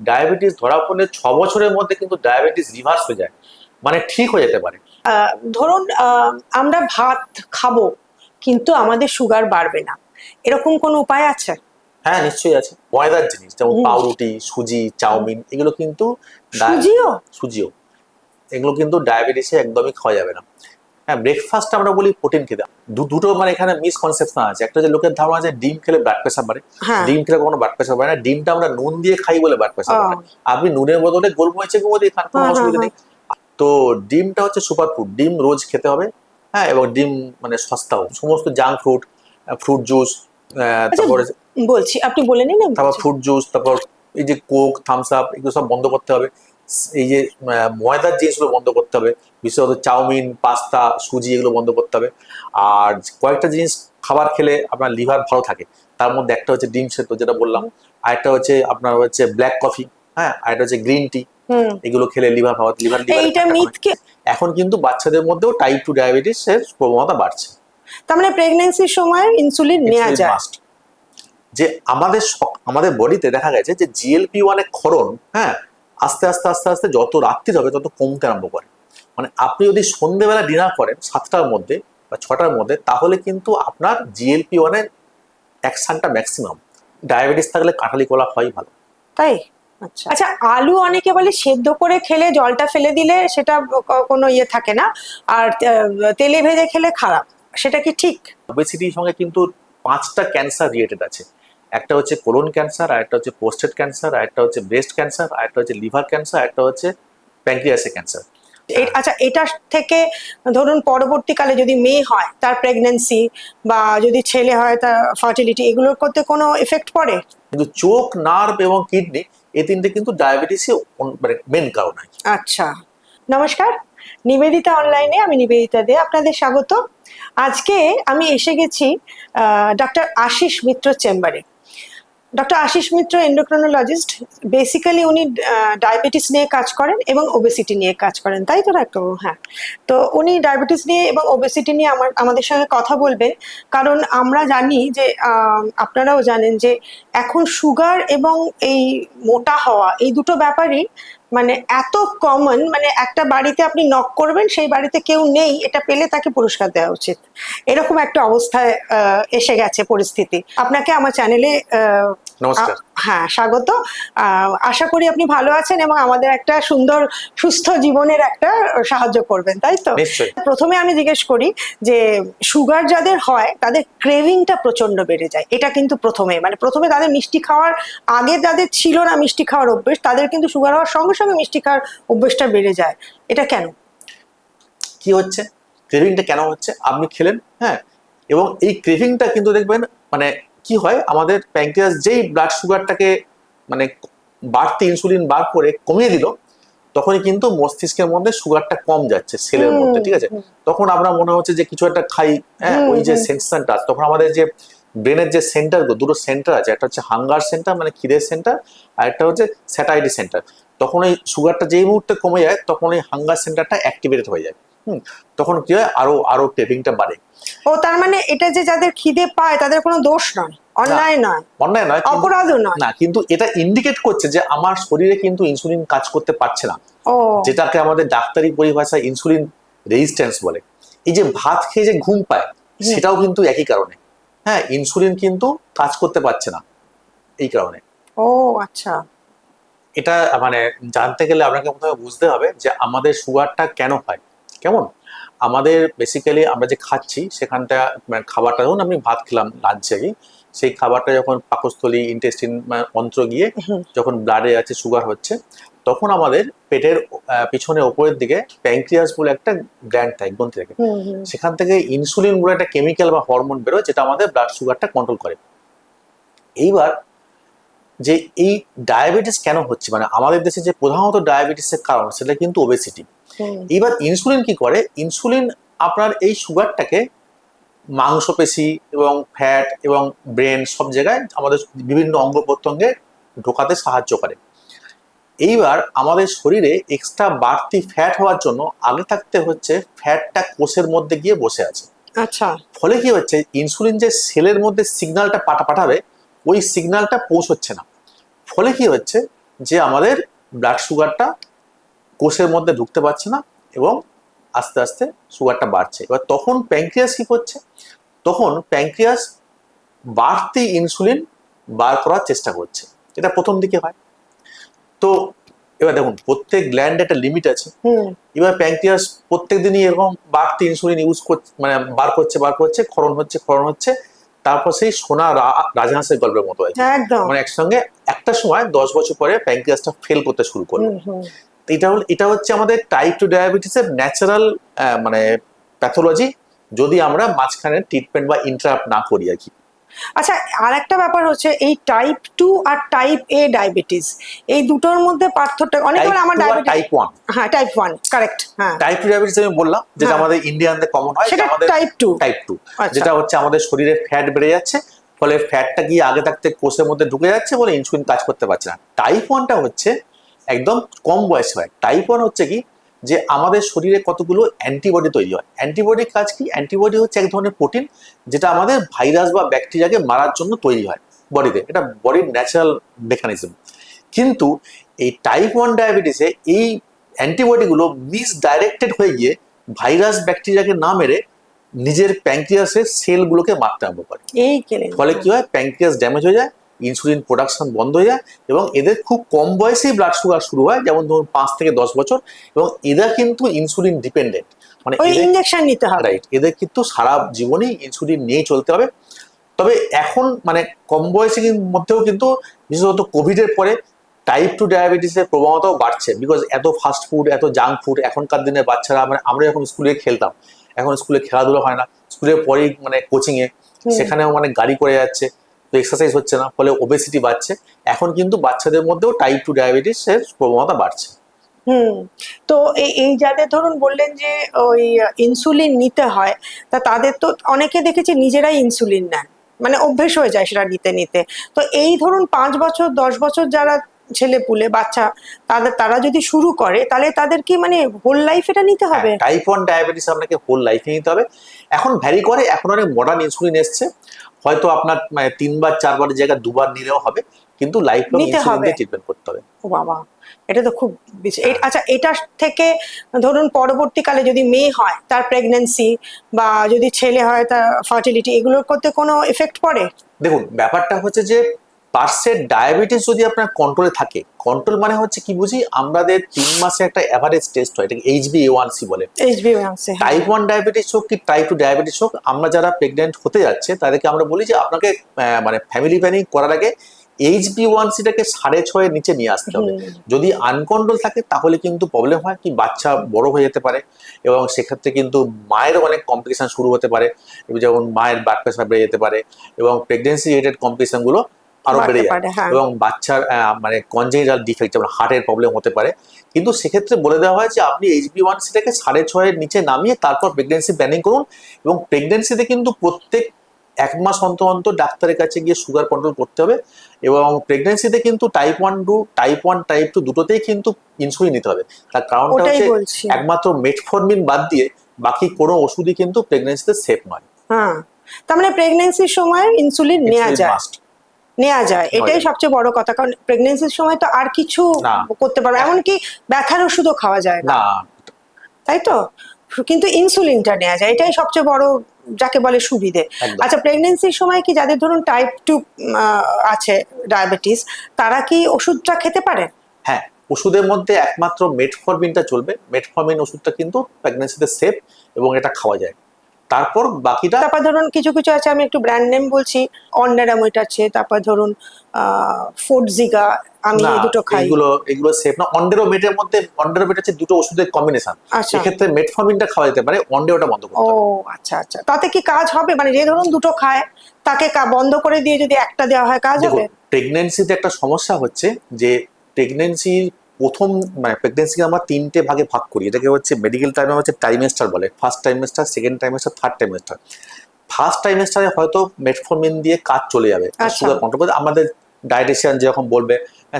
Diabetes ধরা পড়লে 6 বছরের মধ্যে কিন্তু ডায়াবেটিস রিভার্স হয়ে যায়, মানে ঠিক হয়ে যেতে পারে। ধরুন আমরা ভাত খাবো কিন্তু আমাদের সুগার বাড়বে না, এরকম কোনো উপায় আছে? হ্যাঁ, নিশ্চয়ই আছে। ময়দার জিনিস যেমন হুম। পাউরুটি, সুজি, চাউমিন, এগুলো কিন্তু সুজিও? সুজিও এগুলো কিন্তু ডায়াবেটিসে একদমই খাওয়া যাবে না। হ্যাঁ, ব্রেকফাস্ট আমরা বলি প্রোটিন খেতে। দুটো মানে এখানে মিসকনসেপশন আছে। একটা যে লোকের ধারণা আছে ডিম খেলে ব্লাড প্রেশার বাড়ে। হ্যাঁ। ডিম খেলে কোনো ব্লাড প্রেশার বাড়ে না। ডিমটা আমরা নুন দিয়ে খাই বলে ব্লাড প্রেশার বাড়ে। আপনি নুনের বদলে গোলমরিচে গুঁড়ো দিয়ে খান, কোনো অসুবিধা নেই। তো ডিমটা হচ্ছে সুপার ফুড, ডিম রোজ খেতে হবে। হ্যাঁ, এবং ডিম মানে সস্তাও। সমস্ত জাঙ্ক ফ্রুট, ফ্রুট জুস, তারপরে বলছি, আপনি বলে নিন। তারপর ফ্রুট জুস, তারপর এই যে কোক, থামস আপ, এগুলো সব বন্ধ করতে হবে। এই যে ময়দার জিনিসগুলো বন্ধ করতে হবে, বিশেষত চাউমিন, পাস্তা, সুজি, এগুলো বন্ধ করতে হবে। আর কয়েকটা জিনিস খাবার খেলে আপনার লিভার ভালো থাকে, তার মধ্যে একটা হচ্ছে ডিম সেদ্ধ যেটা বললাম, আরেকটা হচ্ছে আপনার হচ্ছে ব্ল্যাক কফি, হ্যাঁ, আরেকটা হচ্ছে গ্রিন টি। এগুলো খেলে লিভার ভালো, লিভার এখন কিন্তু বাচ্চাদের মধ্যেও টাইপ 2 ডায়াবেটিস এর প্রবণতা বাড়ছে। তার মানে প্রেগন্যান্সির সময় ইনসুলিন নেওয়া যায়। যে আমাদের বডিতে দেখা গেছে যে GLP-1 এর ক্ষরণ, হ্যাঁ, আস্তে আস্তে আস্তে আস্তে যত রাত্রি হবে তত কমতে আরম্ভ করে। মানে আপনি যদি সন্ধ্যেবেলা ডিনার করেন 7টার মধ্যে বা 6টার মধ্যে, তাহলে কিন্তু আপনার GLP-1 এর অ্যাকশনটা ম্যাক্সিমাম। ডায়াবেটিস থাকলে কাঁঠালি কলা হয় ভালো। তাই? আচ্ছা আচ্ছা, আলু অনেকে বলে সেদ্ধ করে খেলে জলটা ফেলে দিলে সেটা কোনো ইয়ে থাকে না, আর তেলে ভেজে খেলে খারাপ, সেটা কি ঠিক? ওবেসিটির সঙ্গে কিন্তু 5টা ক্যান্সার রিলেটেড আছে। একটা হচ্ছে কোলন ক্যান্সার, আর একটা হচ্ছে প্রোস্টেট ক্যান্সার, আর একটা হচ্ছে ব্রেস্ট ক্যান্সার, আর একটা হচ্ছে লিভার ক্যান্সার, আর একটা হচ্ছে প্যানক্রিয়াসের ক্যান্সার। আচ্ছা, এটা থেকে ধরুন পরবর্তীকালে যদি মেয়ে হয় তার প্রেগন্যান্সি, বা যদি ছেলে হয় তার ফার্টিলিটি, এগুলোর করতে কোনো এফেক্ট পড়ে? কিন্তু চোখ, নার্ভ এবং কিডনি, এই তিনটে কিন্তু ডায়াবেটিসের মানে মেন কারণ। আচ্ছা, নমস্কার, নিবেদিতা অনলাইনে, আমি নিবেদিতা দে, আপনাদের স্বাগত। আজকে আমি এসে গেছি ডক্টর আশিস মিত্র চেম্বারে। ডক্টর আশিস মিত্র এন্ডোক্রিনোলজিস্ট, বেসিক্যালি উনি ডায়াবেটিস নিয়ে কাজ করেন এবং ওবেসিটি নিয়ে কাজ করেন, তাই তো ডাক্তার? হ্যাঁ। তো উনি ডায়াবেটিস নিয়ে এবং ওবেসিটি নিয়ে আমাদের সঙ্গে কথা বলবেন, কারণ আমরা জানি যে আপনারাও জানেন যে এখন সুগার এবং এই মোটা হওয়া, এই দুটো ব্যাপারই মানে এত কমন, মানে একটা বাড়িতে আপনি নক করবেন, সেই বাড়িতে কেউ নেই, এটা পেলে তাকে পুরস্কার দেওয়া উচিত, এরকম একটা অবস্থায় এসে গেছে পরিস্থিতি। আপনাকে আমার চ্যানেলে নমস্কার। হ্যাঁ, স্বাগত। আশা করি আপনি ভালো আছেন এবং আমাদের একটা সুন্দর সুস্থ জীবনের একটা সাহায্য করবেন, তাই তো? প্রথমে আমি জিজ্ঞেস করি যে সুগার যাদের হয় তাদের ক্রেভিংটা প্রচন্ড বেড়ে যায়, এটা কিন্তু প্রথমে তাদের মিষ্টি খাওয়ার আগে যাদের ছিল না মিষ্টি খাওয়ার অভ্যেস, তাদের কিন্তু সুগার হওয়ার সঙ্গে সঙ্গে মিষ্টি খাওয়ার অভ্যেসটা বেড়ে যায়। এটা কেন? কি হচ্ছে, ক্রেভিংটা কেন হচ্ছে? আপনি খেলেন, হ্যাঁ, এবং এই ক্রেভিংটা কিন্তু দেখবেন মানে কি হয়, আমাদের প্যানক্রিয়াস যেই ব্লাড সুগারটাকে মানে বাড়তি ইনসুলিন বার করে কমিয়ে দিল, তখনই কিন্তু মস্তিষ্কের মধ্যে সুগারটা কম যাচ্ছে সেলের মধ্যে, ঠিক আছে? তখন আমরা মনে হচ্ছে যে কিছু একটা খাই, হ্যাঁ, ওই যে সেন্সেশনটা, তখন আমাদের যে ব্রেনের যে সেন্টারগুলো, দুটো সেন্টার আছে, একটা হচ্ছে হাঙ্গার সেন্টার মানে খিদের সেন্টার, আর একটা হচ্ছে স্যাটাইটি সেন্টার। তখন ওই সুগারটা যেই মুহূর্তে কমে যায় তখন ওই হাঙ্গার সেন্টারটা অ্যাক্টিভেটেড হয়ে যায়। তখন কি হয়, আরো আরো ক্রেভিংটা বাড়ে। ও, তার মানে এটা যে যাদের খিদে পায় তাদের কোনো দোষ নয়, অন্যায় নয়, অপরাধও নয়, না, কিন্তু এটা ইন্ডিকেট করছে যে আমার শরীরে কিন্তু ইনসুলিন কাজ করতে পারছে না, যেটাকে আমাদের ডাক্তারি পরিভাষায় ইনসুলিন রেজিস্ট্যান্স বলে। এই যে ভাত খেয়ে যে ঘুম পায়, সেটাও কিন্তু একই কারণে। হ্যাঁ, ইনসুলিন কিন্তু কাজ করতে পারছে না এই কারণে। ও আচ্ছা। এটা মানে জানতে গেলে আপনাকে প্রথমে বুঝতে হবে যে আমাদের সুগারটা কেন হয়। কেমন, আমাদের বেসিক্যালি আমরা যে খাচ্ছি সেখানটা মানে খাবারটা, ধরুন আপনি ভাত খেলাম লাঞ্চে, সেই খাবারটা যখন পাকস্থলী, ইন্টেস্টিন অন্ত্র গিয়ে যখন ব্লাডে আছে সুগার হচ্ছে, তখন আমাদের পেটের পিছনে ওপরের দিকে প্যানক্রিয়াস বলে একটা গ্ল্যান্ড থাকে, গ্রন্থি থাকে, সেখান থেকে ইনসুলিন বলে একটা কেমিক্যাল বা হরমোন বেরোয় যেটা আমাদের ব্লাড সুগারটা কন্ট্রোল করে। এইবার যে এই ডায়াবেটিস কেন হচ্ছে, মানে আমাদের দেশে যে প্রধানত ডায়াবেটিসের কারণ সেটা কিন্তু ওবেসিটি। এবার ইনসুলিন কি করে, ইনসুলিন আপনার এই সুগারটাকে মাংসপেশি এবং ফ্যাট এবং ব্রেন সব জায়গায় আমাদের বিভিন্ন অঙ্গ প্রত্যঙ্গে ঢোকাতে সাহায্য করে। এইবার আমাদের শরীরে এক্সট্রা বাড়তি ফ্যাট হওয়ার জন্য আগে থাকতে হচ্ছে ফ্যাটটা কোষের মধ্যে গিয়ে বসে আছে। আচ্ছা। ফলে কি হচ্ছে, ইনসুলিন যে সেলের মধ্যে সিগন্যালটা পাঠাবে, ওই সিগন্যালটা পৌঁছচ্ছে না। ফলে কি হচ্ছে, যে আমাদের ব্লাড সুগারটা কোষের মধ্যে ঢুকতে পারছে না এবং আস্তে আস্তে সুগারটা বাড়ছে। এবার তখন প্যাঙ্ক্রিয়াস কি করছে, তখন প্যাঙ্ক্রিয়াস বাড়তি ইনসুলিন বার করার চেষ্টা করছে। এটা প্রথম দিকে হয়। তো এবার দেখুন প্রত্যেক গ্ল্যান্ড একটা লিমিট আছে। এবার প্যাঙ্ক্রিয়াস প্রত্যেক দিনই এরকম বাড়তি ইনসুলিন ইউজ করছে, মানে বার করছে, ক্ষরণ হচ্ছে, তারপর সেই সোনা রাজহাঁসের গল্পের মতো হয়। একদম মানে একসঙ্গে একটা সময় 10 বছর পরে প্যাঙ্ক্রিয়াসটা ফেল করতে শুরু করলো। এটা হচ্ছে আমাদের টাইপ 2 ডায়াবেটিসের ন্যাচারাল মানে প্যাথোলজি, যদি আমরা মাঝখানে ট্রিটমেন্ট বা ইন্টারাপ্ট না করি আর কি। আচ্ছা, আর একটা ব্যাপার হচ্ছে এই টাইপ 2 আর টাইপ এ ডায়াবেটিস, এই দুটোর মধ্যে পার্থক্য অনেকে বলে আমার ডায়াবেটিস টাইপ 1, হ্যাঁ টাইপ 1 কারেক্ট। হ্যাঁ, টাইপ 2 ডায়াবেটিস আমি বললাম যেটা আমাদের ইন্ডিয়ানদের কমন হয়, সেটা আমাদের টাইপ 2। টাইপ 2 যেটা হচ্ছে আমাদের শরীরে ফ্যাট বেড়ে যাচ্ছে, ফলে ফ্যাটটা গিয়ে আগে থাকতে কোষের মধ্যে ঢুকে যাচ্ছে বলে ইনসুলিন কাজ করতে পারছে না। টাইপ 1টা হচ্ছে একদম কম বয়সে হয়। টাইপ 1 হচ্ছে কি, যে আমাদের শরীরে কতগুলো অ্যান্টিবডি তৈরি হয়। অ্যান্টিবডির কাজ কি, অ্যান্টিবডি হচ্ছে এক ধরনের প্রোটিন যেটা আমাদের ভাইরাস বা ব্যাকটেরিয়াকে মারার জন্য তৈরি হয় বডিতে, এটা বডির ন্যাচারাল মেকানিজম। কিন্তু এই টাইপ 1 ডায়াবেটিসে এই অ্যান্টিবডিগুলো মিসডাইরেক্টেড হয়ে গিয়ে ভাইরাস ব্যাকটেরিয়াকে না মেরে নিজের প্যাঙ্ক্রিয়াসের সেলগুলোকে মারতে আরম্ভ করে। ফলে কি হয়, প্যাঙ্ক্রিয়াস ড্যামেজ হয়ে যায়, ইনসুলিন প্রোডাকশন বন্ধ হয়ে যায় এবং এদের খুব কম বয়সেই ব্লাড সুগার শুরু হয়, যেমন ধরুন 5 থেকে 10 বছর, এবং এরা কিন্তু ইনসুলিন ডিপেন্ডেন্ট, মানে ইনজেকশন নিতে হবে। রাইট, এদের কিন্তু সারা জীবনই ইনসুলিন নিয়ে চলতে হবে। তবে এখন মানে কম বয়সের মধ্যেও কিন্তু বিশেষত কোভিডের পরে টাইপ 2 ডায়াবেটিসের প্রবণতাও বাড়ছে, বিকজ এত ফাস্ট ফুড, এত জাঙ্ক ফুড। এখনকার দিনের বাচ্চারা, মানে আমরা যখন স্কুলে খেলতাম, এখন স্কুলে খেলাধুলো হয় না, স্কুলের পরেই মানে কোচিং এ, সেখানেও মানে গাড়ি করে যাচ্ছে, তো এক্সারসাইজ হচ্ছে না, ফলে ওবেসিটি বাড়ছে। এখন কিন্তু বাচ্চাদের মধ্যেও টাইপ 2 ডায়াবেটিসের প্রবণতা বাড়ছে। তো এই যাদের ধরুন বললেন যে ওই ইনসুলিন নিতে হয়, তা তাদের তো অনেকে দেখেছি নিজেরাই ইনসুলিন নেন, মানে অভ্যেস হয়ে যায় সেটা নিতে নিতে। তো এই ধরুন 5 বছর 10 বছর যারা ছেলে পুলে বাচ্চা, তারা যদি শুরু করে, তাহলে তাদের কি মানে হোল লাইফ এটা নিতে হবে? টাইপ 1 ডায়াবেটিস আপনাকে হোল লাইফে নিতে হবে। এখন ভ্যারি করে, এখন অনেক মডার্ন ইনসুলিন এসছে, হয়তো আপনার 3 বার 4 বারের জায়গায় 2 বার নিলেও হবে, কিন্তু লাইফ লং ইনসুলিন দিয়ে ট্রিটমেন্ট করতে হবে। ও বাবা, এটা তো খুব আচ্ছা, এটা থেকে ধরুন পরবর্তীকালে যদি মেয়ে হয় তার প্রেগন্যান্সি, বা যদি ছেলে হয় তার ফার্টিলিটি, এগুলোর করতে কোনো এফেক্ট পড়ে? দেখুন ব্যাপারটা হচ্ছে যে পার্সের ডায়াবেটিস যদি আপনার কন্ট্রোলে থাকে, কন্ট্রোল মানে হচ্ছে কি বুঝি, আমাদের 3 মাসে একটা এভারেজ টেস্ট হয়, এটাকে HbA1c বলে। HbA1c, টাইপ 1 ডায়াবেটিস হোক কি টাইপ 2 ডায়াবেটিস হোক, আমরা যারা প্রেগনেন্ট হতে যাচ্ছে তাদেরকে আমরা বলি যে আপনাকে মানে ফ্যামিলি প্ল্যানিং করার আগে HbA1cটাকে 6.5 নিচে নিয়ে আসতে হবে। যদি আনকন্ট্রোল থাকে তাহলে কিন্তু প্রবলেম হয় কি, বাচ্চা বড় হয়ে যেতে পারে এবং সেক্ষেত্রে কিন্তু মায়ের অনেক কমপ্লিকেশন শুরু হতে পারে, যেমন মায়ের ব্লাড প্রেশার বেড়ে যেতে পারে এবং প্রেগনেন্সি রিলেটেড কমপ্লিকেশন গুলো আরো বেড়ে যায়, এবং বাচ্চার মানে কনজেনিটাল ডিফেক্ট, যেমন হার্টের প্রবলেম হতে পারে। কিন্তু সেক্ষেত্রে বলে দেওয়া হয় যে আপনি HbA1cটাকে 6.5 নিচে নামিয়ে তারপর প্রেগনেন্সি প্ল্যানিং করুন, এবং প্রেগনেন্সিতে কিন্তু প্রত্যেক 1 মাস অন্তর অন্তর ডাক্তারের কাছে গিয়ে সুগার কন্ট্রোল করতে হবে, এবং প্রেগনেন্সিতে কিন্তু টাইপ 1 টাইপ 2 দুটোতেই কিন্তু ইনসুলিন নিতে হবে। তার কারণটা হচ্ছে একমাত্র মেটফরমিন বাদ দিয়ে বাকি কোনো ওষুধই কিন্তু প্রেগনেন্সিতে সেফ নয়। হ্যাঁ, তার মানে প্রেগনেন্সির সময় ইনসুলিন নেওয়া যায়, এটাই সবচেয়ে বড় কথা। কারণ প্রেগনেন্সির সময় তো আর কিছু করতে পারবে, এমনকি ব্যথার ওষুধও খাওয়া যায় না, তাই তো? কিন্তু ইনসুলিনটা নেওয়া যায়, এটাই সবচেয়ে বড় যাকে বলে সুবিধে। আচ্ছা, প্রেগনেন্সির সময় কি যাদের ধরুন টাইপ 2 আছে ডায়াবেটিস, তারা কি ওষুধটা খেতে পারে? হ্যাঁ, ওষুধের মধ্যে একমাত্র মেটফরমিনটা চলবে। মেটফরমিন ওষুধটা কিন্তু প্রেগনেন্সিতে সেফ এবং এটা খাওয়া যায়। তারপর বাকিটা, তারপর ধরুন কিছু কিছু আছে, আমি একটু ব্র্যান্ড নেম বলছি, অন্ডারামোট আছে, তারপর ধরুন ফোর্টজিগা, আমি এই দুটো খাই। এগুলো সেফ না। অন্ডারোমেটের মধ্যে, অন্ডারোমেট হচ্ছে দুটো ওষুধের কম্বিনেশন, এক্ষেত্রে মেটফরমিনটা খাওয়া যেতে পারে, অন্ডারোটা বন্ধ করতে হবে। ও আচ্ছা আচ্ছা, তাতে কি কাজ হবে? মানে যে ধরুন দুটো খায়, তাকে বন্ধ করে দিয়ে যদি একটা দেওয়া হয়, কাজ হবে? প্রেগনেন্সিতে একটা সমস্যা হচ্ছে যে প্রেগনেন্সির প্রথম, মানে প্রেগনেন্সিকে আমরা 3টে ভাগে ভাগ করি, এটাকে হচ্ছে মেডিকেল টার্মে হচ্ছে ট্রাইমেস্টার বলে। First trimester, second trimester, third trimester. First ট্রাইমেস্টারে হয়তো মেটফরমিন দিয়ে কাজ চলে যাবে সুগার কন্ট্রোল করতে, আমাদের ডায়েটিশিয়ান যেরকম বলবে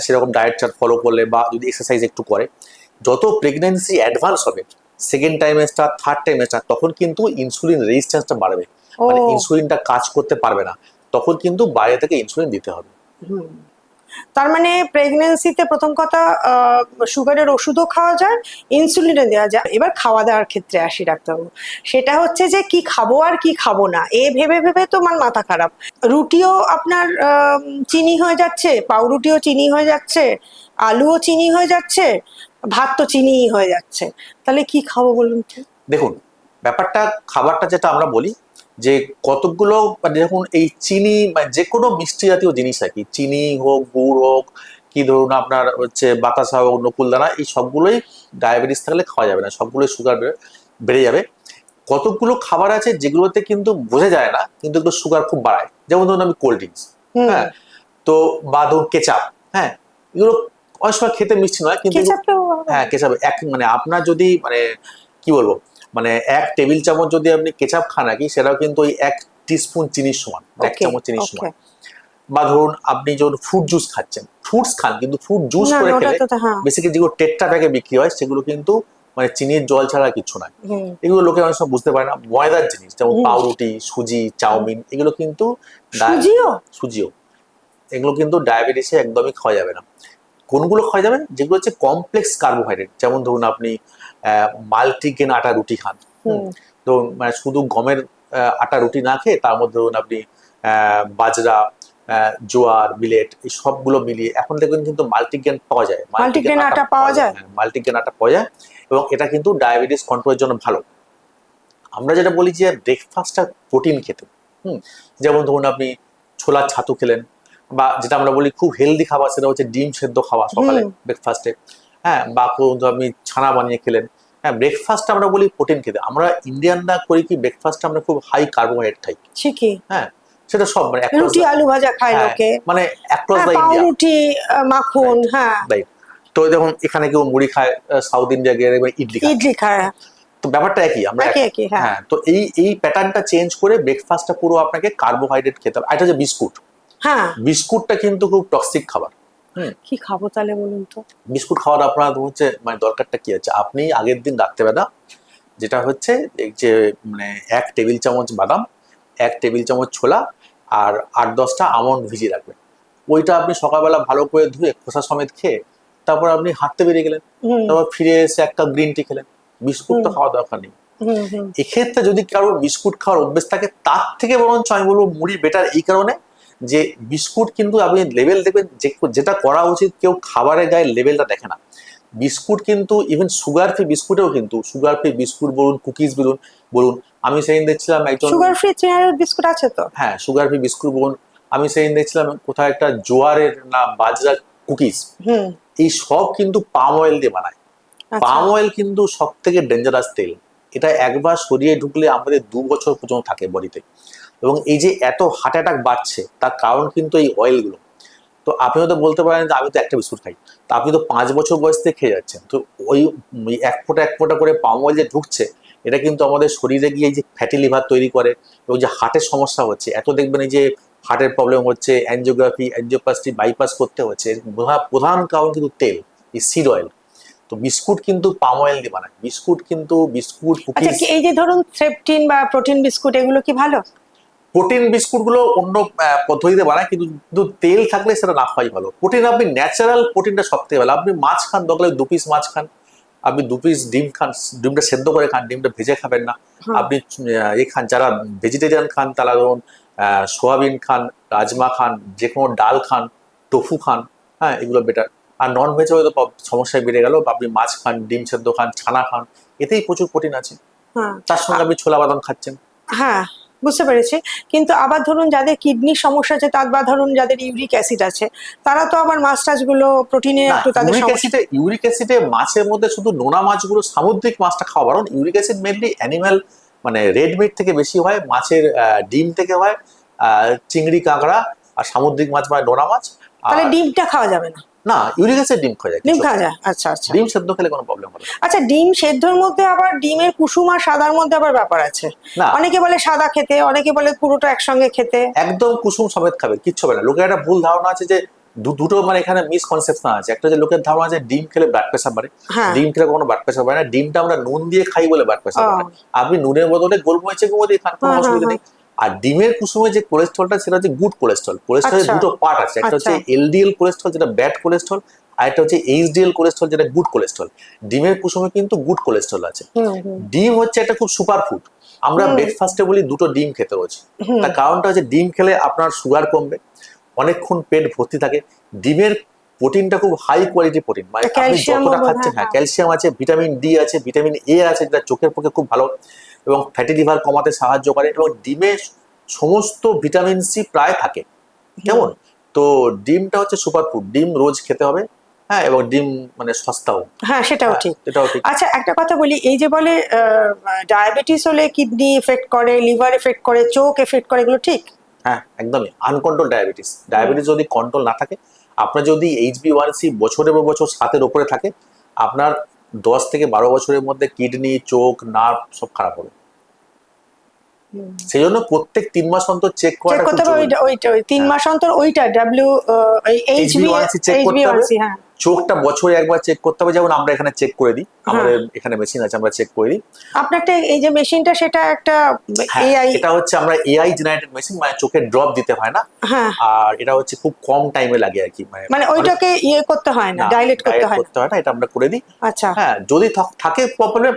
সেরকম ডায়েট চার্ট ফলো করলে বা যদি এক্সারসাইজ একটু করে। যত প্রেগনেন্সি অ্যাডভান্স হবে, সেকেন্ড ট্রাইমেস্টার, থার্ড ট্রাইমেস্টার, তখন কিন্তু ইনসুলিন রেজিস্ট্যান্সটা বাড়বে, মানে ইনসুলিনটা কাজ করতে পারবে না, তখন কিন্তু বাইরে থেকে ইনসুলিন দিতে হবে। তার মানে প্রেগনেন্সিতে প্রথম কথা সুগারের ওষুধও খাওয়া যায়, ইনসুলিনও দেওয়া যায়। এবার খাওয়া দাওয়ার ক্ষেত্রে আসি ডাক্তারবাবু, সেটা হচ্ছে যে কি খাবো আর কি খাবো না এ ভেবে ভেবে তো আমার মাথা খারাপ। রুটিও আপনার চিনি হয়ে যাচ্ছে, পাউরুটিও চিনি হয়ে যাচ্ছে, আলুও চিনি হয়ে যাচ্ছে, ভাত তো চিনিই হয়ে যাচ্ছে। তাহলে কি খাবো বলুন তো? দেখুন, ব্যাপারটা খাবারটা যেটা আমরা বলি যে কতগুলো, মানে দেখুন এই চিনি মানে যে কোনো মিষ্টি জাতীয় জিনিস আর কি, চিনি হোক, গুড় হোক, কি ধরুন আপনার হচ্ছে বাতাসা হোক, নকুলদানা, এই সবগুলোই ডায়াবেটিস থাকলে খাওয়া যাবে না, সবগুলোই সুগার বেড়ে যাবে। কতগুলো খাবার আছে যেগুলোতে কিন্তু বোঝা যায় না কিন্তু এগুলো সুগার খুব বাড়ায়, যেমন ধরুন আমি কোল্ড ড্রিঙ্কস, হ্যাঁ, তো বা ধরুন কেচাপ, হ্যাঁ, এগুলো অনেক সময় খেতে মিষ্টি নয় কিন্তু কেচাপটাও হ্যাঁ কেচাপ এক মানে আপনার যদি মানে কি বলবো মানে 1 টেবিল চামচ যদি আপনি কেচাপ খান নাকি, সেটাও কিন্তু ওই 1 টিস্পুন চিনির সমান, 1 চামচ চিনির সমান। বা ধরুন আপনি যখন ফ্রুট জুস খাচ্ছেন, ফ্রুটস খান কিন্তু ফ্রুট জুস করে খেলে বেসিক্যালি যেগুলো টেট্রা প্যাকে বিক্রি হয় সেগুলো কিন্তু মানে চিনির জল ছাড়া কিছু নয়। এগুলো লোকে অনেক সময় বুঝতে পারে না, ময়দার জিনিস যেমন পাউরুটি, সুজি, চাউমিন, এগুলো কিন্তু সুজিও এগুলো কিন্তু ডায়াবেটিসে একদমই খাওয়া যাবে না। কোনগুলো খাওয়া যাবে? যেগুলো হচ্ছে কমপ্লেক্স কার্বোহাইড্রেট, যেমন ধরুন আপনি মাল্টিগ্রেন আটা রুটি খান, তো মানে শুধু গমের আটা রুটি না খেয়ে তার মধ্যে ধরুন আপনি বাজরা, জোয়ার, মিলেট, এই সবগুলো মিলিয়ে এখন দেখবেন কিন্তু মাল্টিগ্রেন পাওয়া যায়, মাল্টিগ্রেন আটা পাওয়া যায়, মাল্টিগ্রেন আটা পাওয়া যায়, এবং এটা কিন্তু ডায়াবেটিস কন্ট্রোলের জন্য ভালো। আমরা যেটা বলি যে ব্রেকফাস্টটা প্রোটিন খেতে, যেমন ধরুন আপনি ছোলার ছাতু খেলেন, বা যেটা আমরা বলি খুব হেলদি খাবার সেটা হচ্ছে ডিম সেদ্ধ খাওয়া সকালে ব্রেকফাস্টে, হ্যাঁ, বা আপনি ছানা বানিয়ে খেলেন। হ্যাঁ, ব্রেকফাস্ট আমরা বলি প্রোটিন খেতে। আমরা ইন্ডিয়ানরা করি কি, ব্রেকফাস্ট আমরা খুব হাই কার্বোহাইড্রেট খাই, ঠিকই, হ্যাঁ, সেটা সব মানে রুটি আলু ভাজা খায় লোকে, মানে অ্যাক্রস দ্য ইন্ডিয়া, পাউরুটি, মাখন, হ্যাঁ, রাইট। তো দেখুন এখানে কেউ মুড়ি খায়, সাউথ ইন্ডিয়া গিয়ে ইডলি খায়, তো ব্যাপারটা একই, আমরা একই, হ্যাঁ। তো এই প্যাটার্নটা চেঞ্জ করে ব্রেকফাস্টটা পুরো আপনাকে কার্বোহাইড্রেট খেতে হবে। এটা যে বিস্কুট, হ্যাঁ, বিস্কুটটা কিন্তু খুব টক্সিক খাবার। কি খাবো তাহলে বলুন তো? বিস্কুট খাওয়ার আপনার হচ্ছে মানে দরকারটা কি আছে, আপনি আগের দিন রাত্রেবেলা যেটা হচ্ছে এই যে মানে 1 টেবিল চামচ বাদাম, 1 টেবিল চামচ ছোলা, আর 8-10টা আমন্ড ভিজিয়ে রাখবেন। ওইটা আপনি সকালবেলা ভালো করে ধুয়ে খোসা সমেত খেয়ে তারপর আপনি হাঁটতে বেরিয়ে গেলেন, তারপর ফিরে এসে 1 কাপ গ্রিন টি খেলেন। বিস্কুট তো খাওয়া দরকার নেই। এক্ষেত্রে যদি কারোর বিস্কুট খাওয়ার অভ্যেস থাকে, তার থেকে বরঞ্চ আমি বলবো মুড়ি বেটার, এই কারণে যে বিস্কুট কিন্তু আপনি লেভেল দেখবেন, যেটা করা উচিত কেউ খাবারের গায়ে লেভেলটা দেখে না। বিস্কুট কিন্তু ইভেন সুগার ফ্রি বিস্কুটেও কিন্তু সুগার ফ্রি বিস্কুট বলুন, কুকিজ বলুন, আমি সেদিন দেখছিলাম একজন সুগার ফ্রি চেয়ারের বিস্কুট আছে তো, হ্যাঁ সুগার ফ্রি বিস্কুট বলুন, আমি সেদিন দেখছিলাম কোথাও একটা জোয়ারের না বাজরার কুকিজ, এই সব কিন্তু পাম অয়েল দিয়ে বানায়। পাম অয়েল কিন্তু সব থেকে ডেঞ্জারাস তেল, এটা একবার শরীরে ঢুকলে আমাদের 2 বছর পর্যন্ত থাকে বডিতে, এবং এই যে এত হার্ট অ্যাটাক বাড়ছে তার কারণ কিন্তু এই অয়েলগুলো। তো আপনি হয়তো বলতে পারেন যে আমি তো একটা বিস্কুট খাই, তো আপনি তো 5 বছর বয়স থেকে খেয়ে যাচ্ছেন, তো ওই 1 ফোঁটা করে পাম অয়েল যে ঢুকছে, এটা কিন্তু আমাদের শরীরে গিয়ে যে ফ্যাটি লিভার তৈরি করে, এবং যে হার্টের সমস্যা হচ্ছে, এত দেখবেন এই যে হার্টের প্রবলেম হচ্ছে, অ্যাঞ্জিওগ্রাফি, অ্যাঞ্জিওপ্লাস্টি, বাইপাস করতে হচ্ছে, প্রধান কারণ কিন্তু তেল, এই সিড অয়েল। তো বিস্কুট কিন্তু পাম অয়েল দিয়ে বানায়, বিস্কুট কুকিজ। এই যে ধরুন সেপটিন বা প্রোটিন বিস্কুট, এগুলো কি ভালো? প্রোটিন বিস্কুটগুলো অন্য পদ্ধতিতে বানায়, কিন্তু তেল থাকলে সেটা না খাওয়াই ভালো। প্রোটিন আপনি ন্যাচারাল প্রোটিনটা সব থেকে ভালো। আপনি মাছ খান, দরকার 2 পিস মাছ খান, আপনি 2 পিস ডিম খান, ডিমটা সেদ্ধ করে খান, ডিমটা ভেজে খাবেন না। আপনি খান, যারা ভেজিটেরিয়ান খান তারা ধরুন সোয়াবিন খান, রাজমা খান, যে কোনো ডাল খান, টোফু খান, হ্যাঁ, এগুলো বেটার। আর নন ভেজে হয়তো সমস্যায় বেড়ে গেল, আপনি মাছ খান, ডিম সেদ্ধ খান, ছানা খান, এতেই প্রচুর প্রোটিন আছে। তার সঙ্গে আপনি ছোলা বাদাম খাচ্ছেন। হ্যাঁ, বুঝতে পেরেছি। কিন্তু আবার ধরুন যাদের কিডনির সমস্যা আছে, তার বা ধরুন যাদের ইউরিক অ্যাসিড আছে, তারা তো আবার মাছ টাছগুলো প্রোটিনে একটু তাদের ইউরিক অ্যাসিডে মাছের মধ্যে শুধু নোনা মাছগুলো, সামুদ্রিক মাছটা খাওয়া বারণ। ইউরিক অ্যাসিড মেনলি অ্যানিম্যাল মানে রেড মিট থেকে বেশি হয়, মাছের ডিম থেকে হয়, চিংড়ি, কাঁকড়া, আর সামুদ্রিক মাছ মানে নোনা মাছ। তাহলে ডিমটা খাওয়া যাবে না? না, ইউরিক অ্যাসিড ডিম খাওয়া যায়, ডিম খাওয়া যায়, আচ্ছা। ডিম সেদ্ধ খেলে কোনো প্রবলেম হবে না। আচ্ছা, ডিম সেদ্ধর মধ্যে আবার ডিমের কুসুম আর সাদার মধ্যে আবার ব্যাপার আছে। অনেকে বলে সাদা খেতে, অনেকে বলে পুরোটা একসঙ্গে খেতে। একদম কুসুম সমেত খাবে, কিচ্ছু হবে না। লোকের একটা ভুল ধারণা আছে যে দুটো মানে এখানে মিসকনসেপশন আছে। একটা যে লোকের ধারণা আছে ডিম খেলে ব্লাড প্রেশার বাড়ে, ডিম খেলে কোনো ব্লাড প্রেশার বাড়ে না। ডিমটা আমরা নুন দিয়ে খাই বলে ব্লাড প্রেশার বাড়ে। আপনি নুনের বদলে গোলমরিচের গুঁড়ো দিয়ে খান, কোনো অসুবিধা নেই। আর ডিমের কুসুমে যে কোলেস্ট্রলটা সেটা হচ্ছে গুড কোলেস্ট্রল। কোলেস্ট্রলের আচ্ছা। দুটো পার্ট আছে, একটা হচ্ছে এলডিএল কোলেস্ট্রল যেটা ব্যাড কোলেস্ট্রল, আর একটা হচ্ছে এইচডিএল কোলেস্ট্রল যেটা গুড কোলেস্ট্রল। ডিমের কুসুমে কিন্তু গুড কোলেস্ট্রল আছে। ডিম হচ্ছে একটা খুব সুপার ফুড। আমরা ব্রেকফাস্টে বলি দুটো ডিম খেতে রয়েছে, তার কারণটা হচ্ছে ডিম খেলে আপনার সুগার কমবে, অনেকক্ষণ পেট ভর্তি থাকে। ডিমের প্রোটিনটা খুব হাই কোয়ালিটি প্রোটিন, মানে আপনি যতটা খাচ্ছেন, হ্যাঁ ক্যালসিয়াম আছে, ভিটামিন ডি আছে, ভিটামিন এ আছে যেটা চোখের পক্ষে খুব ভালো এবং ফ্যাটি লিভার কমাতে সাহায্য করে, এবং ডিমে সমস্ত ভিটামিন সি প্রায় থাকে। কেমন? তো ডিমটা হচ্ছে সুপার ফুড, ডিম রোজ খেতে হবে। হ্যাঁ, এবং ডিম মানে সস্তাও। হ্যাঁ, সেটাও ঠিক। এটাও ঠিক। আচ্ছা, একটা কথা বলি, এই যে বলে ডায়াবেটিস হলে কিডনি এফেক্ট করে, লিভার এফেক্ট করে, চোখ এফেক্ট করে, এগুলো ঠিক? হ্যাঁ, একদমই আনকন্ট্রোল ডায়াবেটিস। ডায়াবেটিস যদি কন্ট্রোল না থাকে, আপনার যদি HbA1c বছরের পর বছর 7-এর উপরে থাকে, আপনার 10 থেকে 12 বছরের মধ্যে কিডনি, চোখ, নার্ভ সব খারাপ হবে। সেই জন্য প্রত্যেক 3 মাস অন্তর চেক চেক করাটা খুব করতে হবে, জরুরি। ওইটা 3 মাস অন্তর ওইটা HbA1c চেক করতে হবে, হ্যাঁ। চোখটা বছরে একবার চেক করতে হবে, যেমন আমরা এখানে চেক করে দিই, আমাদের এখানে মেশিন আছে, আমরা চেক করে দিই। আপনারটা এই যে মেশিনটা, সেটা একটা হ্যাঁ, এআই? এটা হচ্ছে আমরা এআই জেনারেটেড মেশিন, মানে চোখে ড্রপ দিতে হয় না। হ্যাঁ। আর এটা হচ্ছে খুব কম টাইমে লাগে আর কি, মানে ওইটাকে ইয়ে করতে হয় না, ডাইলেট করতে হয় না, এটা আমরা করে দিই। আচ্ছা। হ্যাঁ, যদি থাকে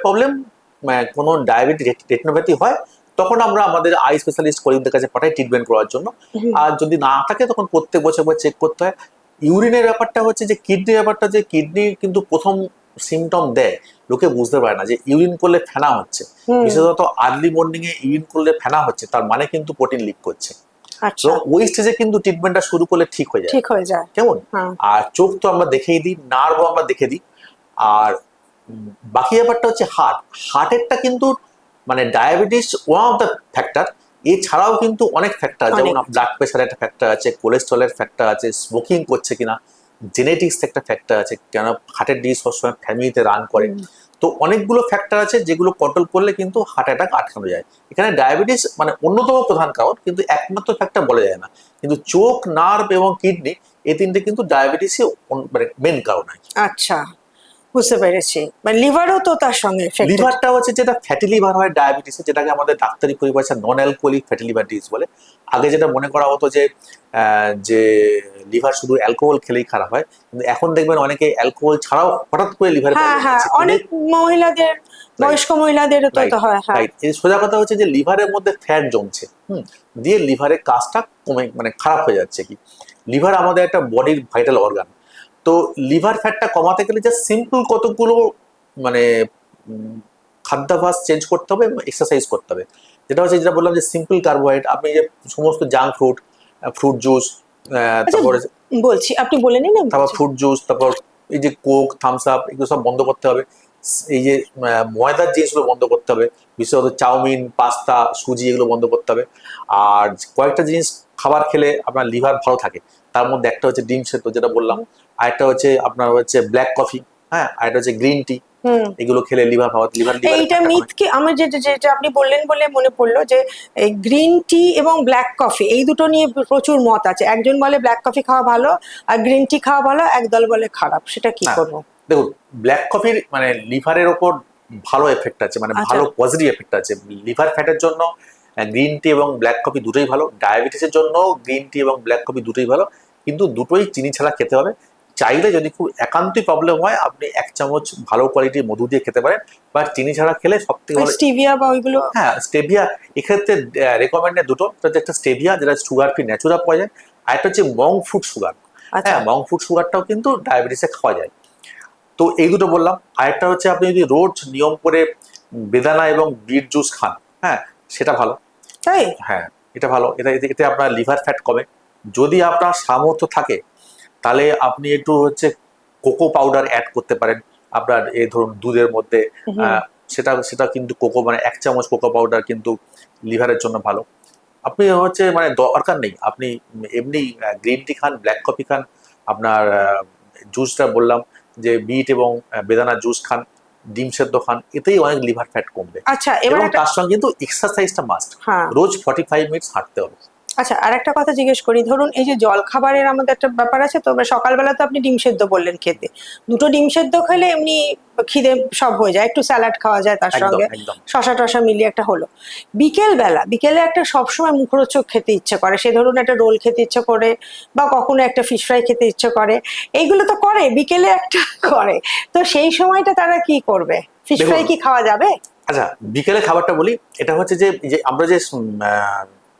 প্রবলেম, কোনো ডায়াবেটিস রেটিনোপ্যাথি হয়, তখন আমরা আমাদের আই স্পেশালিস্ট কলিগদের কাছে পাঠাই ট্রিটমেন্ট করার জন্য। আর যদি না থাকে, তখন প্রত্যেক বছর চেক করতে হয়। ইউরিনের ব্যাপারটা হচ্ছে যে কিডনির ব্যাপারটা, যে কিডনি কিন্তু প্রথম সিমটম দেয়, লোকে বুঝতে পারে না যে ইউরিন করলে ফেনা হচ্ছে, বিশেষত আর্লি মর্নিং এ ইউরিন করলে ফেনা হচ্ছে, তার মানে কিন্তু প্রোটিন লিক করছে। আচ্ছা। ওই স্টেজে কিন্তু ট্রিটমেন্টটা শুরু করলে ঠিক হয়ে যায়। কেমন? আর চোখ তো আমরা দেখেই দিই, নার্ভও আমরা দেখে দিই। আর বাকি ব্যাপারটা হচ্ছে হার্টেরটা কিন্তু মানে diabetes one of the factor, এছাড়াও কিন্তু অনেক ফ্যাক্টর, যেমন ব্লাড প্রেশারের একটা ফ্যাক্টর আছে, কোলেস্ট্রলের ফ্যাক্টর আছে, স্মোকিং করছে কিনা, জেনেটিক্স একটা ফ্যাক্টর আছে, কেন হার্টের ডিজিজ সবসময় ফ্যামিলিতে রান করে। তো অনেকগুলো ফ্যাক্টর আছে যেগুলো কন্ট্রোল করলে কিন্তু হার্ট অ্যাটাক আটকানো যায়। এখানে ডায়াবেটিস মানে অন্যতম প্রধান কারণ, কিন্তু একমাত্র ফ্যাক্টর বলা যায় না। কিন্তু চোখ, নার্ভ এবং কিডনি, এই তিনটে কিন্তু ডায়াবেটিসই মানে মেন কারণ হয়। আচ্ছা, বুঝতে পেরেছি। মানে লিভারও তো তার সঙ্গে এফেক্টেড। লিভারটা হচ্ছে যেটা ফ্যাটি লিভার হয় ডায়াবেটিসে, যেটাকে আমাদের ডাক্তারি পরিভাষায় non alcoholic fatty liver disease বলে। আগে যেটা মনে করা হতো যে লিভার শুধু অ্যালকোহল খেলেই খারাপ হয়, কিন্তু এখন দেখবেন অনেকে অ্যালকোহল ছাড়াও হঠাৎ করে লিভারে প্রবলেম হচ্ছে। অনেক মহিলাদের, বয়স্ক মহিলাদেরও তো হয়। হ্যাঁ, এই সোজা কথা হচ্ছে যে লিভারের মধ্যে ফ্যাট জমছে, দিয়ে লিভারের কাজটা মানে খারাপ হয়ে যাচ্ছে। কি, লিভার আমাদের একটা বডির ভাইটাল অর্গান। তো লিভার ফ্যাটটা কমাতে গেলে যে সিম্পল কতগুলো মানে খাদ্যাভ্যাস চেঞ্জ করতে হবে এবং এক্সারসাইজ করতে হবে। যেটা হচ্ছে, যেটা বললাম যে সিম্পল কার্বোহাইড্রেট, আপনি যে সমস্ত জাঙ্ক ফ্রুট জুস, তারপরে বলছি, আপনি বলে নিন। তারপর ফ্রুট জুস, তারপর এই যে কোক, থামস আপ, এগুলো সব বন্ধ করতে হবে। এই যে ময়দার জিনিসগুলো বন্ধ করতে হবে, বিশেষত চাউমিন, পাস্তা, সুজি, এগুলো বন্ধ করতে হবে। আর কয়েকটা জিনিস খাবার খেলে আপনার লিভার ভালো থাকে, তার মধ্যে একটা হচ্ছে ডিম সেদ্ধ, যেটা বললাম, আরেকটা হচ্ছে আপনার হচ্ছে ব্ল্যাক কফি, হ্যাঁ, আরেকটা হচ্ছে গ্রিন টি, এগুলো খেলে লিভার ভালো। এইটা মিথ কি? আমার যেটা আপনি বললেন বলে মনে পড়লো যে গ্রিন টি এবং ব্ল্যাক কফি, এই দুটো নিয়ে প্রচুর মত আছে। একজন বলে ব্ল্যাক কফি খাওয়া ভালো আর গ্রিন টি খাওয়া ভালো, একদল বলে খারাপ। সেটা কি করবো? দেখুন, ব্ল্যাক কফির মানে লিভারের ওপর ভালো এফেক্ট আছে, মানে ভালো পজিটিভ এফেক্ট আছে। লিভার ফ্যাটের জন্য গ্রিন টি এবং ব্ল্যাক কফি দুটোই ভালো, ডায়াবেটিসের জন্য গ্রিন টি এবং ব্ল্যাক কফি দুটোই ভালো, কিন্তু দুটোই চিনি ছাড়া খেতে হবে। চাইলে যদি খুব একান্তই প্রবলেম হয়, আপনি 1 চামচ ভালো কোয়ালিটির মধু দিয়ে খেতে পারেন, বা চিনি ছাড়া খেলে সব থেকে ভালো স্টেভিয়া বা ওইগুলো। হ্যাঁ, স্টেভিয়া এক্ষেত্রে রেকমেন্ডেড দুটো, একটা স্টেভিয়া যেটা সুগার ফ্রি ন্যাচুরাল পাওয়া যায়, আর একটা হচ্ছে মং ফুড সুগার। হ্যাঁ, মং ফুড সুগারটাও কিন্তু ডায়াবেটিসে খাওয়া যায়। তো এই দুটো বললাম। আরেকটা হচ্ছে, আপনি যদি রোজ নিয়ম করে বেদানা এবং বিট জুস খান, হ্যাঁ, সেটা ভালো। তাই? হ্যাঁ, এটা ভালো। এতে আপনার লিভার ফ্যাট কমে। যদি আপনার সামর্থ্য থাকে, তাহলে আপনি একটু হচ্ছে কোকো পাউডার অ্যাড করতে পারেন আপনার এই ধরুন দুধের মধ্যে। সেটা কিন্তু কোকো, মানে 1 চামচ কোকো পাউডার কিন্তু লিভারের জন্য ভালো। আপনি হচ্ছে মানে দরকার নেই, আপনি এমনি গ্রিন টি খান, ব্ল্যাক কফি খান, আপনার জুসটা বললাম যে বিট এবং বেদানা জুস খান, ডিম সেদ্ধ খান, এতেই অনেক লিভার ফ্যাট কমবে। আচ্ছা, এবং তার সঙ্গে কিন্তু এক্সারসাইজটা মাস্ট। রোজ 45 মিনিটস হাঁটতে হবে। আচ্ছা, আর একটা কথা জিজ্ঞেস করি, ধরুন এই যে জল খাবারের আমাদের একটা ব্যাপার আছে তো, সকালবেলা তো আপনি ডিম সেদ্ধ বললেন খেতে, দুটো ডিম সেদ্ধ খেলে এমনি খিদে সব হয়ে যায়, একটু স্যালাড খাওয়া যায় তার একদম সঙ্গে, একদম। শশা টশা মিলিয়ে একটা হলো। বিকেলে একটা সবসময় মুখরোচক খেতে ইচ্ছে করে, সে ধরুন একটা রোল খেতে ইচ্ছে করে, বা কখনো একটা ফিশ ফ্রাই খেতে ইচ্ছে করে, এইগুলো তো করে বিকেলে একটা করে, তো সেই সময়টা তারা কি করবে? ফিশ দেখুন, ফ্রাই কি খাওয়া যাবে? আচ্ছা বিকেলে খাবারটা বলি, এটা হচ্ছে যে যে আমরা যে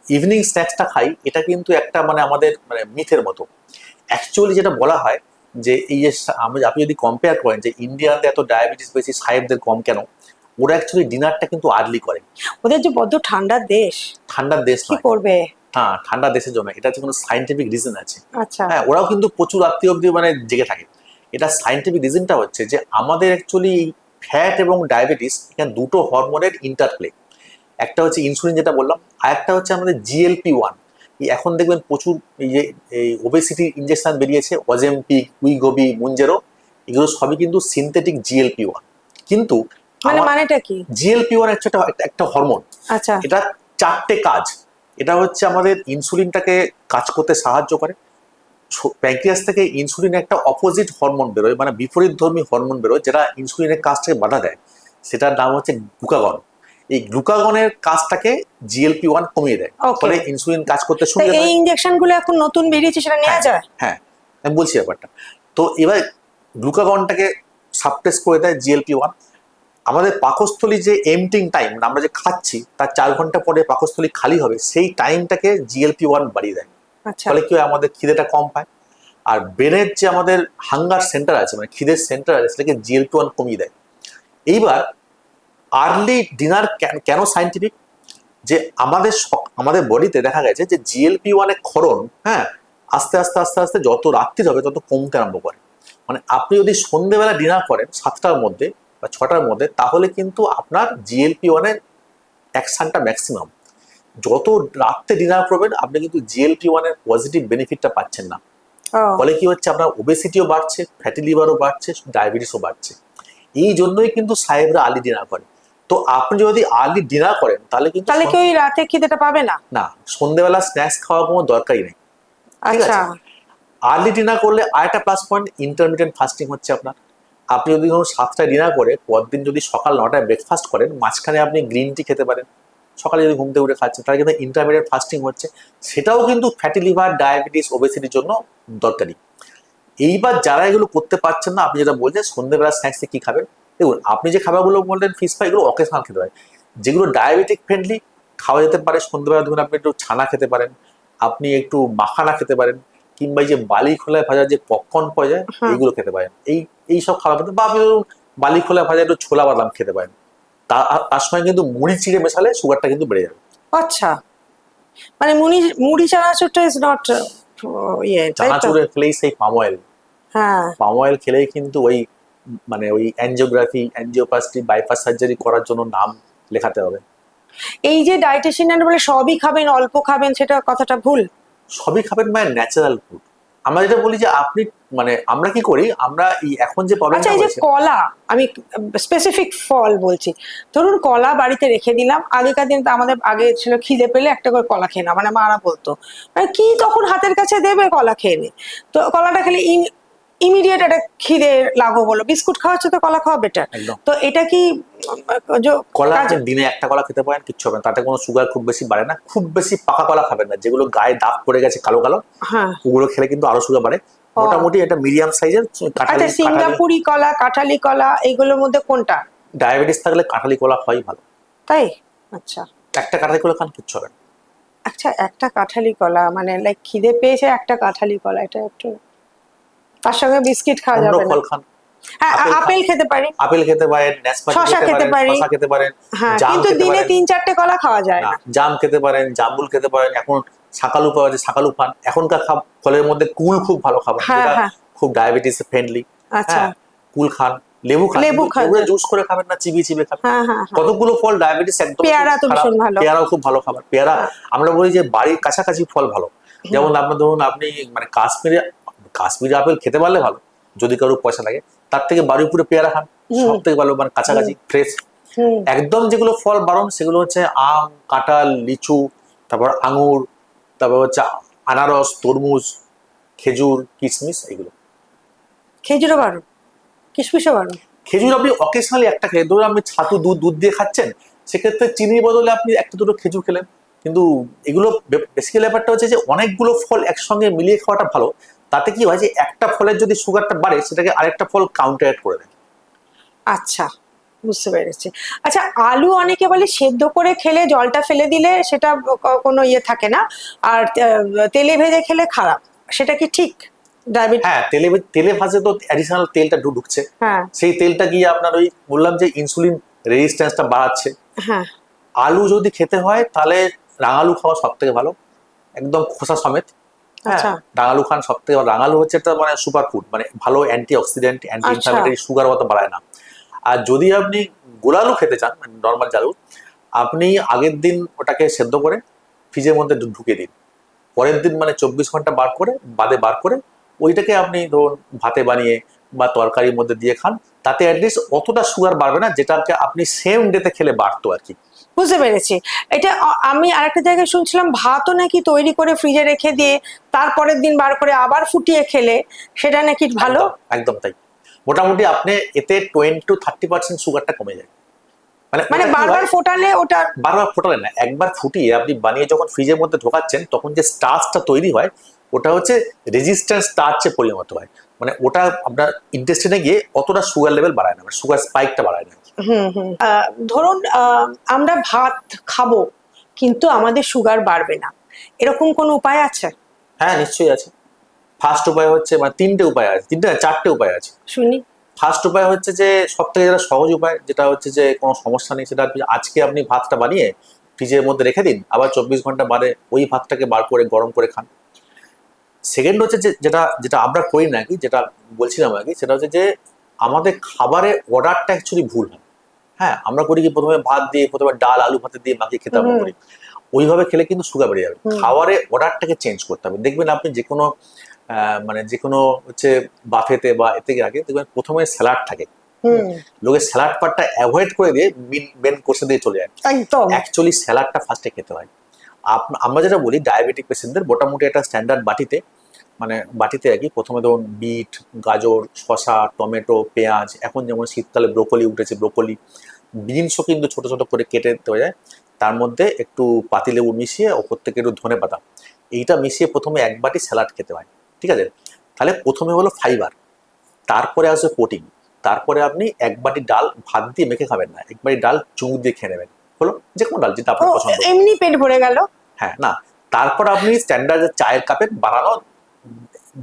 ইভিনিং স্ন্যাক্সটা খাই, এটা কিন্তু একটা মানে আমাদের মানে মিথের মতো। অ্যাকচুয়ালি যেটা বলা হয় যে এই যে আপনি যদি কম্পেয়ার করেন যে ইন্ডিয়াতে এত ডায়াবেটিস বেশি, সাহেবদের কম কেন, ওরা অ্যাকচুয়ালি ডিনারটা কিন্তু আর্লি করে। ওদের যে বড্ড ঠান্ডার দেশ, ঠান্ডার দেশ কি নয়, করবে? হ্যাঁ ঠান্ডা দেশের জন্য, এটা হচ্ছে কোনো সাইন্টিফিক রিজন আছে। আচ্ছা। হ্যাঁ, ওরাও কিন্তু প্রচুর রাত্রি অবধি মানে জেগে থাকে। এটা সাইন্টিফিক রিজনটা হচ্ছে যে আমাদের অ্যাকচুয়ালি ফ্যাট এবং ডায়াবেটিস, এখানে দুটো হরমোনের ইন্টারপ্লে। একটা হচ্ছে ইনসুলিন যেটা বললাম, আর একটা হচ্ছে আমাদের GLP-1। এখন দেখবেন প্রচুর এই যে এই ওবেসিটি ইনজেকশন বেরিয়েছে, অজেমপিক, উইগোবি, মুঞ্জেরো, এগুলো সবই কিন্তু সিনথেটিক GLP-1। কিন্তু মানেটা কি? GLP-1 হচ্ছে একটা হরমোন। আচ্ছা। এটা চারটে কাজ। এটা হচ্ছে আমাদের ইনসুলিনটাকে কাজ করতে সাহায্য করে। প্যাঙ্ক্রিয়াস থেকে ইনসুলিন একটা অপোজিট হরমোন বেরোয়, মানে বিপরীতধর্মী হরমোন বেরোয়, যেটা ইনসুলিনের কাজটাকে বাধা দেয়। সেটার নাম হচ্ছে গ্লুকাগন। এই গ্লুকাগনের কাজটাকে GLP-1 কমিয়ে দেয়, Okay. ফলে ইনসুলিন কাজ করতে তো সুবিধা এই হয়। ইনজেকশন গুলো এখন নতুন বেরিয়েছে, সেটা নেওয়া হ্যাঁ যায়? হ্যাঁ, আমি বলছি ব্যাপারটা। তো এবার গ্লুকাগনটাকে সাপ্রেস করে দেয় GLP-1। আমাদের পাকস্থলী যে এমটিং টাইম, আমরা যে খাচ্ছি তার 4 ঘন্টা পরে পাকস্থলী খালি হবে, সেই টাইমটাকে GLP-1 বাড়িয়ে দেয়। আচ্ছা। ফলে কি হয়, আমাদের খিদেটা কম পায়। আর ব্রেনের যে আমাদের হাঙ্গার সেন্টার আছে, মানে খিদের সেন্টার আছে, সেটাকে GLP-1 কমিয়ে দেয়। এইবার আর্লি ডিনার কেন সাইন্টিফিক, যে আমাদের বডিতে দেখা গেছে যে GLP-1 এর ক্ষরণ, হ্যাঁ, আস্তে আস্তে আস্তে আস্তে যত রাত্রি হবে তত কমতে আরম্ভ করে। মানে আপনি যদি সন্ধ্যেবেলা ডিনার করেন 7টার মধ্যে বা 6টার মধ্যে, তাহলে কিন্তু আপনার GLP-1 এর অ্যাকশনটা ম্যাক্সিমাম। যত রাত্রে ডিনার করবেন আপনি কিন্তু GLP-1 এর পজিটিভ বেনিফিটটা পাচ্ছেন না। ও, ফলে কি হচ্ছে, আপনার ওবেসিটিও বাড়ছে, ফ্যাটি লিভারও বাড়ছে, ডায়াবেটিসও বাড়ছে। এই জন্যই কিন্তু সাহেবরা আর্লি ডিনার করে। তো আপনি যদি আর্লি ডিনার করেন তাহলে কিন্তু তাহলে কি ওই রাতে খিদেটা পাবে না? না, সন্ধ্যেবেলা স্ন্যাক্স খাওয়ার কোনো দরকারই নেই। ঠিক আচ্ছা। আছে। আর্লি ডিনার করলে আরেকটা প্লাস পয়েন্ট, ইন্টারমিডিয়েন্ট ফাস্টিং হচ্ছে আপনার। আপনি যদি ধরুন 7টায় ডিনার করে পরদিন যদি সকাল 9টায় ব্রেকফাস্ট করেন, মাঝখানে আপনি গ্রিন টি খেতে পারেন, সকালে যদি ঘুম থেকে উঠে খাচ্ছেন, তাহলে কিন্তু ইন্টারমিডিয়েট ফাস্টিং হচ্ছে। সেটাও কিন্তু ফ্যাটি লিভার, ডায়াবেটিস, ওবেসিটির জন্য দরকারি। এইবার যারা এগুলো করতে পারছেন না, আপনি যেটা বলছেন সন্ধ্যেবেলা স্ন্যাক্সে কি খাবেন, দেখুন আপনি যে খাবারগুলো বললেন ফিশ ফ্রাই, এগুলো অকেশনাল খেতে হয়। যেগুলো ডায়াবেটিক ফ্রেন্ডলি খাওয়া যেতে পারে সন্ধ্যেবেলা, ধরুন আপনি একটু ছানা খেতে পারেন, আপনি একটু মাখানা খেতে পারেন, কিংবা এই যে বালি খোলায় ভাজা যে পপকর্ন পাওয়া যায়, হ্যাঁ। এইগুলো খেতে পারেন। এই সব খাবার খেতে, বা আপনি ধরুন বালি খোলায় ভাজা একটু ছোলা বাদাম খেতে পারেন। তার সঙ্গে কিন্তু মুড়ি চিড়ে মেশালে সুগারটা কিন্তু বেড়ে যাবে। আচ্ছা, মানে মুড়ি মুড়ি চানাচুরটা ইজ নট ইয়ে, তাই তো? চানাচুরে খেলেই সেই পাম অয়েল, হ্যাঁ। পাম অয়েল খেলেই কিন্তু ওই মানে ওই অ্যাঞ্জিওগ্রাফি, অ্যাঞ্জিওপ্লাস্টি, বাইপাস সার্জারি করার জন্য নাম লেখাতে হবে। এই যে ডায়েটিশিয়ান বলে সবই খাবেন, অল্প খাবেন, সেটা কথাটা ভুল। সবই খাবেন মানে ন্যাচারাল ফুড। আমরা যেটা বলি যে আপনি মানে আমরা কি করি, আমরা এই এখন যে আচ্ছা, প্রবলেমটা এই যে হয়েছে, কলা, আমি স্পেসিফিক ফল বলছি, ধরুন কলা বাড়িতে রেখে দিলাম, আগেকার দিন তো আমাদের আগে ছিল খিদে পেলে একটা করে কলা খেয়ে না, মানে মারা বলতো, মানে কি তখন হাতের কাছে দেবে, কলা খেয়ে নে। তো কলাটা খেলে ইমিডিয়েট একটা খিদে লাঘব হলো, বিস্কুট খাওয়া হচ্ছে তো কলা খাওয়া বেটার। একদম। তো এটা কি কলা কাজ? আপনি দিনে একটা কলা খেতে পারেন, কিচ্ছু হবে না, তাতে কোনো সুগার খুব বেশি বাড়ে না। খুব বেশি পাকা কলা খাবেন না, যেগুলো গায়ে দাগ পড়ে গেছে কালো কালো, হ্যাঁ। ওগুলো খেলে কিন্তু আরো সুগার বাড়ে। ও। মোটামুটি এটা মিডিয়াম সাইজের কাঁঠালি। আচ্ছা, সিঙ্গাপুরি কলা, কাঁঠালি কলা, এইগুলোর মধ্যে কোনটা? ডায়াবেটিস থাকলে কাঁঠালি কলা হয় ভালো। তাই? আচ্ছা। একটা কাঁঠালি কলা খান, কিচ্ছু হবে না। আচ্ছা, একটা কাঁঠালি কলা মানে লাইক খিদে পেয়েছে একটা কাঁঠালি কলা, এটা একটু, তার সঙ্গে বিস্কিট খাওয়া অন্য যাবে না? ফল খান। হ্যাঁ, আপেল খান। আপেল খেতে পারি, আপেল খেতে পারেন, নাশপাতি শসা খেতে খেতে পারেন, পারি। শসা খেতে পারেন, হ্যাঁ, জাম কিন্তু খেতে দিনে পারেন। 3-4টে কলা খাওয়া যায় না, না। জাম খেতে পারেন, জামরুল খেতে পারেন। এখন শাকালু পাওয়া যায়, শাকালু খান। এখনকার ফলের মধ্যে কুল খুব ভালো খাবার, হ্যাঁ, যেটা হ্যাঁ। খুব ডায়াবেটিস ফ্রেন্ডলি। আচ্ছা। হ্যাঁ, কুল খান। লেবু খান, লেবু খান। লেবুটা জুস করে খাবেন না, চিবিয়ে চিবিয়ে খাবেন। হ্যাঁ, হ্যাঁ, হ্যাঁ। কতগুলো ফল ডায়াবেটিস একদম পেয়ারা তো খারাপ, ভীষণ ভালো। পেয়ারাও খুব ভালো খাবার। পেয়ারা হ্যাঁ। আমরা বলি যে বাড়ির কাছাকাছি ফল ভালো। যেমন আপনার ধরুন আপনি মানে কাশ্মীরি আপেল খেতে পারলে ভালো, যদি কারো পয়সা লাগে। তার থেকে বাড়ির উপরে পেয়ারা খান, সব থেকে ভালো, মানে কাছাকাছি ফ্রেশ। একদম যেগুলো ফল বারণ, সেগুলো হচ্ছে আম, কাঁঠাল, লিচু, তারপর আঙুর, তারপর হচ্ছে আনারস, তরমুজ, খেজুর, কিশমিশ, এগুলো। খেজুরও বারণ, কিশমিশও বারণ। খেজুর আপনি অকেশনালি একটা খেয়ে, ধরুন আপনি ছাতু দুধ দিয়ে খাচ্ছেন, সেক্ষেত্রে চিনির বদলে আপনি একটা দুটো খেজুর খেলেন। কিন্তু এগুলো বেসিক্যালি ব্যাপারটা হচ্ছে যে অনেকগুলো ফল একসঙ্গে মিলিয়ে খাওয়াটা ভালো। তাতে কি হয় যে একটা ফলের যদি সুগারটা বাড়ে, সেটাকে আরেকটা ফল কাউন্টার করে দেয়। আচ্ছা, বুঝতে পেরেছি। আচ্ছা, আলু অনেকে বলে সেদ্ধ করে খেলে জলটা ফেলে দিলে সেটা কোনো ইয়ে থাকে না, আর তেলে ভেজে খেলে খারাপ, সেটা কি ঠিক? ডায়াবেটিস। হ্যাঁ, তেলে ভাজে তো অ্যাডিশনাল তেলটা ঢুকছে। হ্যাঁ সেই তেলটা গিয়ে আপনার ওই বললাম যে ইনসুলিন রেজিস্ট্যান্সটা বাড়াচ্ছে। হ্যাঁ। আলু যদি খেতে হয় তাহলে রাঙালু খাওয়া সব থেকে ভালো, একদম খোসা সমেত। হ্যাঁ, আচ্ছা রাঙালু খান সব থেকে ভালো। রাঙালু হচ্ছে একটা মানে সুপার ফুড, মানে ভালো অ্যান্টি অক্সিডেন্ট, অ্যান্টি আচ্ছা। ইনফ্লামেটরি, সুগার অত বাড়ায় না। আর যদি আপনি গোলালু খেতে চান, মানে নর্মাল আলু, আপনি আগের দিন ওটাকে সেদ্ধ করে ফ্রিজের মধ্যে ঢুকিয়ে দিন। পরের দিন মানে 24 ঘন্টা বার করে ওইটাকে আপনি ধরুন ভাতে বানিয়ে বা তরকারির মধ্যে দিয়ে খান। তাতে অ্যাটলিস্ট অতটা সুগার বাড়বে না, যেটাকে আপনি সেম ডেতে খেলে বাড়তো আর কি। বুঝতে পেরেছি। এটা আমি আরেকটা জায়গায় শুনছিলাম, ভাতও নাকি তৈরি করে ফ্রিজে রেখে দিয়ে তারপরের দিন বার করে আবার ফুটিয়ে খেলে সেটা নাকি ভালো। একদম একদম তাই। মোটামুটি আপনি এতে 20-30% সুগারটা কমে যায়। মানে মানে ওটা কি বারবার হয়, ফোটালে ওটা। বারবার ফোটালেন না, একবার ফুটিয়ে আপনি বানিয়ে যখন ফ্রিজের মধ্যে ঢোকাচ্ছেন, তখন যে স্টার্চটা তৈরি হয়, ওটা হচ্ছে রেজিস্ট্যান্স স্টার্চে পরিণত হয়। মানে ওটা আপনার ইন্টেস্টিনে গিয়ে অতটা সুগার লেভেল বাড়ায় না, মানে সুগার স্পাইকটা বাড়ায় না। হুম হুম। ধরুন আমরা ভাত খাবো কিন্তু আমাদের সুগার বাড়বে না, এরকম কোনো উপায় আছে? হ্যাঁ, নিশ্চয়ই আছে। ফার্স্ট উপায় হচ্ছে, মানে তিনটে উপায় আছে, তিনটে না, চারটে উপায় আছে। শুনি। ফার্স্ট উপায় হচ্ছে যে সব থেকে যেটা সহজ উপায়, যেটা হচ্ছে যে কোনো সমস্যা নেই, সেটা আজকে আপনি ভাতটা বানিয়ে ফ্রিজের মধ্যে রেখে দিন, আবার 24 ঘন্টা বাদে ওই ভাতটাকে বার করে গরম করে খান। সেকেন্ড হচ্ছে যে যেটা যেটা আমরা করি না কি, যেটা বলছিলাম আগে, সেটা হচ্ছে যে আমাদের খাবারের অর্ডারটা অ্যাকচুয়ালি ভুল হয়। হ্যাঁ, আমরা করি কি, প্রথমে ভাত দিয়ে, প্রথমে ডাল আলু ভাতে দিয়ে মাখিয়ে খেতে আমরা হুম করি। ওইভাবে খেলে কিন্তু সুগার বেড়ে যাবে। হুম খাবারের অর্ডারটাকে চেঞ্জ করতে হবে। দেখবেন আপনি যে কোনো মানে যে কোনো হচ্ছে বাফেতে বা এতে আগে দেখবেন প্রথমে স্যালাড থাকে। হুম। লোকে স্যালাড পার্টটা অ্যাভয়েড করে দিয়ে মেন কোর্সে দিয়ে চলে যায়। একদম। অ্যাকচুয়ালি স্যালাডটা ফার্স্টে খেতে হয়। আমরা যেটা বলি ডায়াবেটিক পেশেন্টদের, মোটামুটি একটা স্ট্যান্ডার্ড বাটিতে, মানে বাটিতে আর কি, প্রথমে ধরুন বিট, গাজর, শসা, টমেটো, পেঁয়াজ, এখন যেমন শীতকালে ব্রোকলি উঠেছে, ব্রোকলি, বিনসও কিন্তু ছোট ছোট করে কেটে দেওয়া যায়। তার মধ্যে একটু পাতিলেবু মিশিয়ে ওপর থেকে একটু ধনেপাতা, এইটা মিশিয়ে প্রথমে এক বাটি স্যালাড খেতে হয়। ঠিক আছে? তাহলে প্রথমে হলো ফাইবার, তারপরে আসবে প্রোটিন, তারপরে আপনি এক বাটি ডাল ভাত দিয়ে মেখে খাবেন না, এক বাটি ডাল চুমুক দিয়ে খেয়ে নেবেন। হলো যে কোনো ডাল যেটা ও, আপনার পছন্দ। এমনি পেট ভরে গেল। হ্যাঁ, না, তারপর আপনি স্ট্যান্ডার্ড চায়ের কাপের বানানো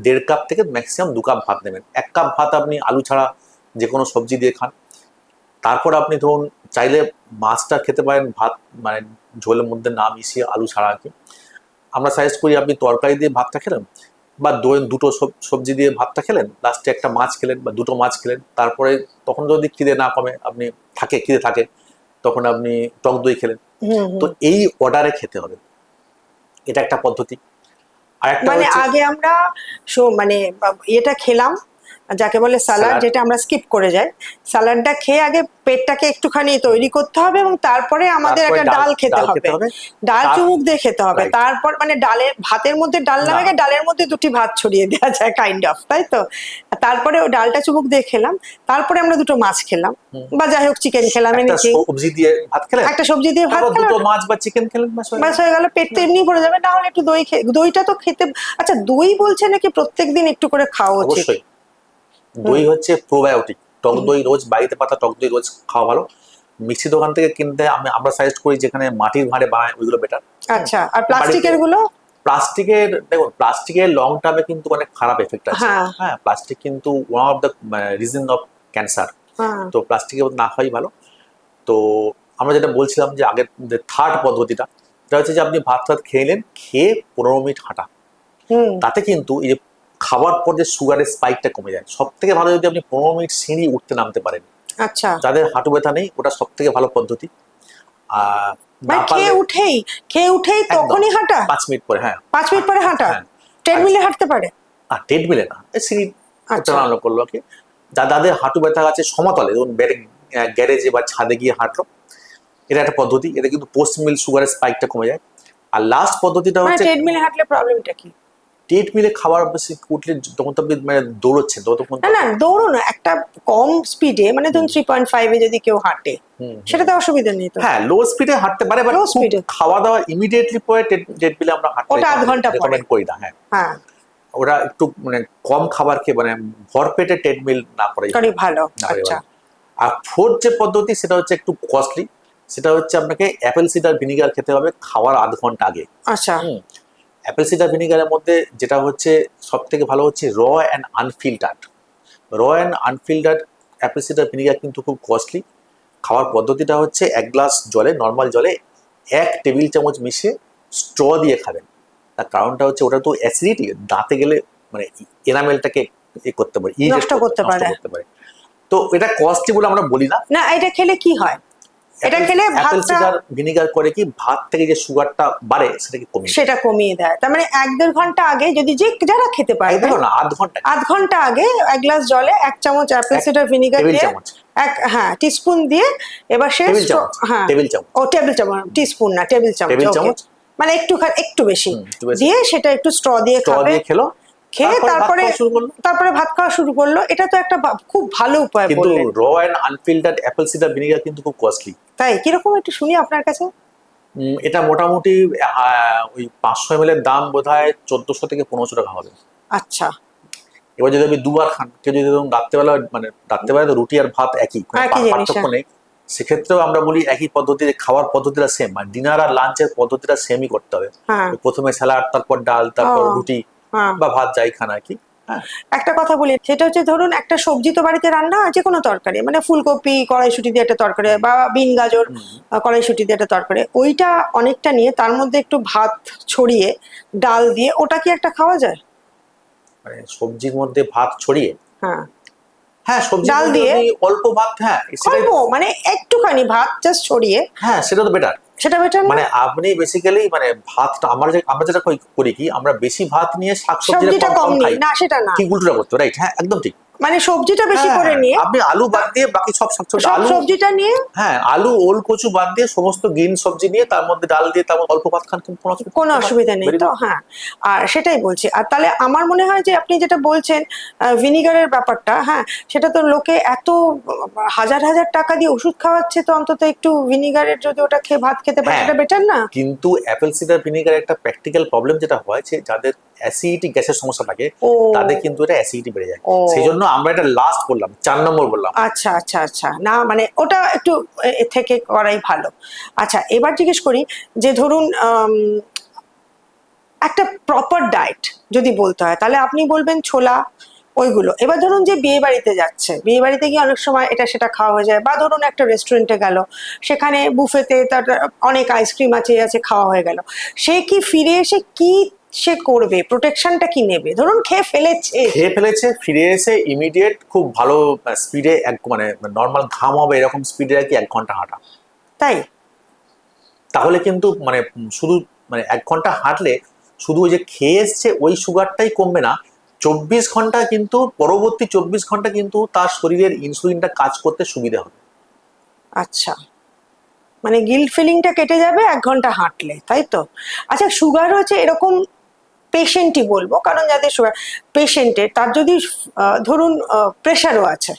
1.5 কাপ থেকে ম্যাক্সিমাম 2 কাপ ভাত নেবেন। 1 কাপ ভাত আপনি আলু ছাড়া যে কোনো সবজি দিয়ে খান। তারপর আপনি ধরুন চাইলে মাছটা খেতে পারেন ভাত, মানে ঝোলের মধ্যে না মিশিয়ে, আলু ছাড়া আর কি। আমরা সাজেস্ট করি আপনি তরকারি দিয়ে ভাতটা খেলেন, বা দুটো সবজি দিয়ে ভাতটা খেলেন, লাস্টে একটা মাছ খেলেন বা দুটো মাছ খেলেন। তারপরে তখন যদি খিদে না কমে, আপনি খিদে থাকে, তখন আপনি টক দই খেলেন। হুম তো হুম। এই অর্ডারে খেতে হবে, এটা একটা পদ্ধতি। আর একটা মানে হচ্ছে আগে আমরা মানে এটা খেলাম, যাকে বলে স্যালাড, স্যালাড। যেটা আমরা স্কিপ করে যাই। স্যালাডটা খেয়ে আগে পেটটাকে একটুখানি তৈরি করতে হবে এবং তারপরে আমাদের তারপরে একটা ডাল খেতে হবে। ডাল তার চুমুক দিয়ে খেতে হবে, রাইট। তারপর মানে ভাতের মধ্যে ডাল না, নামে গিয়ে ডালের মধ্যে দুটি ভাত ছড়িয়ে দেওয়া যায় কাইন্ড অফ, তাই তো? তারপরে ও ডালটা চুমুক দিয়ে খেলাম, তারপরে আমরা দুটো মাছ খেলাম, বা যাই হোক চিকেন খেলাম, একটা এনেছি সবজি দিয়ে ভাত খেলেন, একটা সবজি দিয়ে ভাত তারপর খেলাম, দুটো মাছ বা চিকেন খেলেন, ব্যাস হয়ে গেল। ব্যাস হয়ে গেল। পেট তো এমনি ভরে যাবে। না হলে একটু দই দইটা তো খেতে। আচ্ছা, দই বলছে নাকি প্রত্যেকদিন একটু করে খাওয়া উচিত? অবশ্যই। হুম দই হচ্ছে প্রোবায়োটিক। টক হুম। দই রোজ বাড়িতে পাতা টক দই রোজ খাওয়া ভালো। মিষ্টি দোকান থেকে কিনতে আমরা সাজেস্ট করি যেখানে মাটির ভাঁড়ে বানায় ওইগুলো বেটার। আচ্ছা, আর বাড়িতে প্লাস্টিকের গুলো? প্লাস্টিকের, দেখুন প্লাস্টিকের লং টার্মে কিন্তু অনেক খারাপ এফেক্ট আছে। হ্যাঁ হ্যাঁ, প্লাস্টিক কিন্তু one of the reason of cancer. হ্যাঁ। তো প্লাস্টিকের না খাওয়াই ভালো। তো আমরা যেটা বলছিলাম যে আগের যে থার্ড পদ্ধতিটা, সেটা হচ্ছে যে আপনি ভাত টাত খেলেন, খেয়ে 15 মিনিট হাঁটা। হুম। তাতে কিন্তু এই যে খাবার পর যে সুগারের স্পাইকটা কমে যায়। সব থেকে ভালো যদি আপনি 15 মিনিট সিঁড়ি উঠতে নামতে পারেন। আচ্ছা, যাদের হাঁটু ব্যথা নেই, ওটা সব থেকে ভালো পদ্ধতি। আর না মানে পারলে খেয়ে উঠেই একদম তখনই হাঁটা? 5 মিনিট পরে, হ্যাঁ। 5 মিনিট পরে হাঁটা? হ্যাঁ, ট্রেডমিলে হাঁটতে পারে? ট্রেডমিলে না, সিঁড়ি উঠতে আচ্ছা। নামলো করলো কি। যাদের হাঁটু ব্যথা আছে সমতলে, ধরুন গ্যারেজে বা ছাদে গিয়ে হাঁটলো, এটা একটা পদ্ধতি। এটা কিন্তু পোস্ট মিল সুগারের স্পাইকটা কমে যায়। আর লাস্ট পদ্ধতিটা মানে হচ্ছে ট্রেডমিলে হাঁটলে প্রবলেমটা কি? ট্রেডমিলে খাবার বেশি উঠলে যখন তো আপনি মানে দৌড়চ্ছেন ততক্ষণ না না, দৌড়ো না, একটা কম স্পিডে, মানে ধরুন 3.5 যদি কেউ হাঁটে, সেটাতে অসুবিধা নেই তো? হ্যাঁ লো স্পিডে হাঁটতে পারে, বাট Low খুব speed এ। খাওয়া দাওয়া ইমিডিয়েটলি পরে ট্রেডমিলে আমরা হাঁটতে ওটা আধ ঘন্টা পরে। রেকমেন্ড করি না। হ্যাঁ, হ্যাঁ, ওরা একটু মানে কম খাবার খেয়ে মানে ভরপেটে ট্রেডমিল না করে করি ভালো। না করে আচ্ছা ভালো। আর ফোর্থ যে পদ্ধতি সেটা হচ্ছে একটু কস্টলি, সেটা হচ্ছে আপনাকে অ্যাপেল সিডার ভিনিগার খেতে হবে খাওয়ার আধ ঘন্টা আগে। আচ্ছা। অ্যাপেল সিডার ভিনিগারের মধ্যে যেটা হচ্ছে সব থেকে ভালো হচ্ছে র অ্যান্ড আনফিল্টার্ড। র and unfiltered Apple cedar vinegar কিন্তু খুব কস্টলি। খাওয়ার পদ্ধতিটা হচ্ছে 1 গ্লাস জলে, নর্মাল জলে 1 টেবিল চামচ মিশিয়ে স্ট্র দিয়ে খাবেন। তার কারণটা হচ্ছে ওটা তো অ্যাসিডিটি, দাঁতে গেলে মানে এনামেলটাকে করতে পারে, নষ্ট করতে পারে। তো এটা কস্টলি বলে আমরা বলি না। না, এটা খেলে কি হয়? এটা খেলে অ্যাপেল ভাতটা সিডার ভিনিগার করে কি ভাত থেকে যে সুগারটা বাড়ে সেটাকে কমিয়ে দেয়। সেটা কমিয়ে দেয়। তার মানে 1-1.5 ঘন্টা আগে যদি যারা খেতে পারে, দেখো না আধ ঘন্টা 1/2 ঘন্টা আগে 1 গ্লাস জলে 1 চামচ অ্যাপেল সিডার ভিনিগার টেবিল দিয়ে, চামচ, হ্যাঁ টিস্পুন দিয়ে, এবার সে টেবিল চামচ, হ্যাঁ টেবিল চামচ, ও টেবিল চামচ, টিস্পুন না টেবিল চামচ, টেবিল okay, চামচ, মানে একটু বেশি একটু বেশি দিয়ে সেটা একটু স্ট্র দিয়ে স্ট্র খাবে। দিয়ে খেলো, খেয়ে তারপরে ভাত খাওয়া শুরু করলো। এটা তো একটা খুব ভালো উপায় কিন্তু বললেন। র and unfiltered Apple cedar vinegar কিন্তু খুব কস্টলি। তাই কিরকম একটু শুনি আপনার কাছে। এটা মোটামুটি ওই 500 ml এর দাম বোধহয় 1400 থেকে 1500 টাকা হবে। আচ্ছা, এবার যদি আপনি দুবার খান, কেউ যদি ধরুন রাত্রেবেলা মানে রাত্রেবেলা তো রুটি আর ভাত একই, একই জিনিস, পার্থক্য নেই, সেক্ষেত্রেও আমরা বলি একই পদ্ধতিতে খাওয়ার পদ্ধতিটা সেম, মানে ডিনার আর লাঞ্চের পদ্ধতিটা সেমই করতে হবে। হ্যাঁ প্রথমে স্যালাড, তারপর ডাল, তারপর ও, রুটি হ্যাঁ। বা ভাত যাই খান আর কি। হ্যাঁ, একটা কথা বলি, সেটা হচ্ছে ধরুন একটা সবজি তো বাড়িতে রান্না হয়, যে কোনো তরকারি, মানে ফুলকপি কড়াইশুঁটি দিয়ে একটা তরকারি বা বিন গাজর কড়াইশুঁটি দিয়ে একটা তরকারি, ওইটা অনেকটা নিয়ে তার মধ্যে একটু ভাত ছড়িয়ে ডাল দিয়ে, ওটা কি একটা খাওয়া যায়? মানে সবজির মধ্যে ভাত ছড়িয়ে, হ্যাঁ, হ্যাঁ সবজি ডাল দিয়ে অল্প ভাত, হ্যাঁ সেটাই, অল্প মানে একটুখানি ভাত জাস্ট ছড়িয়ে, হ্যাঁ সেটা তো বেটার। সেটা বেটার না? মানে আপনি বেসিক্যালি মানে ভাতটা আমরা যেটা করি কি, আমরা বেশি ভাত নিয়ে শাকসবজিটা সবজিটা কম কম কম নেই খাই, না, সেটা না, ঠিক উল্টোটা করতে, রাইট? হ্যাঁ একদম ঠিক। মানে সবজিটা বেশি হ্যাঁ, করে নিয়ে, আপনি আলু বাদ দিয়ে বাকি সব শাকসবজি, সব আলু, সবজিটা নিয়ে, হ্যাঁ আলু ওল কচু বাদ দিয়ে সমস্ত গ্রিন সবজি নিয়ে তার মধ্যে ডাল দিয়ে তার মধ্যে অল্প ভাত খান, কিন্তু কোনো অসুবিধা নেই তো। হ্যাঁ, আর সেটাই বলছি। আর তাহলে আমার মনে হয় যে আপনি যেটা বলছেন ভিনিগারের ব্যাপারটা, হ্যাঁ সেটা তো লোকে এত হাজার হাজার টাকা দিয়ে ওষুধ খাওয়াচ্ছে, তো অন্তত একটু ভিনিগারের যদি ওটা খেয়ে ভাত খেতে পারে, হ্যাঁ, সেটা বেটার না? কিন্তু অ্যাপেল সিডার ভিনিগার একটা প্র্যাকটিক্যাল প্রবলেম যেটা হয় যে যাদের অ্যাসিডিটি গ্যাসের সমস্যা থাকে ও, তাদের কিন্তু এটা অ্যাসিডিটি বেড়ে যায়। ও। সেই জন্য আমরা এটা লাস্ট বললাম, 4 নম্বর বললাম। আচ্ছা আচ্ছা আচ্ছা, না মানে ওটা একটু এর থেকে করাই ভালো। আচ্ছা, এবার জিজ্ঞেস করি যে ধরুন একটা প্রপার ডায়েট যদি বলতে হয়, তাহলে আপনি বলবেন ছোলা ওইগুলো। এবার ধরুন যে বিয়ে বাড়িতে যাচ্ছে, বিয়ে বাড়িতে গিয়ে অনেক সময় এটা সেটা খাওয়া হয়ে যায়, বা ধরুন একটা রেস্টুরেন্টে গেল, সেখানে বুফেতে তার অনেক আইসক্রিম আছে খাওয়া হয়ে গেল, সে কি ফিরে এসে কি সে করবে, প্রোটেকশনটা কি নেবে? ধরুন খেয়ে ফেলেছে, ফিরে এসে ইমিডিয়েট খুব ভালো স্পিডে এক মানে নর্মাল ঘাম হবে এরকম স্পিডে আর কি 1 ঘন্টা হাঁটা। তাই তাহলে কিন্তু মানে শুধু মানে 1 ঘন্টা হাঁটলে শুধু ওই যে খেয়ে এসছে ওই সুগারটাই কমবে না, 24 ঘন্টা কিন্তু পরবর্তী 24 ঘন্টা কিন্তু তার শরীরের ইনসুলিনটা কাজ করতে সুবিধা হবে। আচ্ছা, মানে গিল্ট ফিলিংটা কেটে যাবে 1 ঘন্টা হাঁটলে, তাই তো? আচ্ছা, সুগার হচ্ছে এরকম পেশেন্টই বলবো, কারণ যাদের সুগার পেশেন্টের, তার যদি ধরুন প্রেশারও আছে,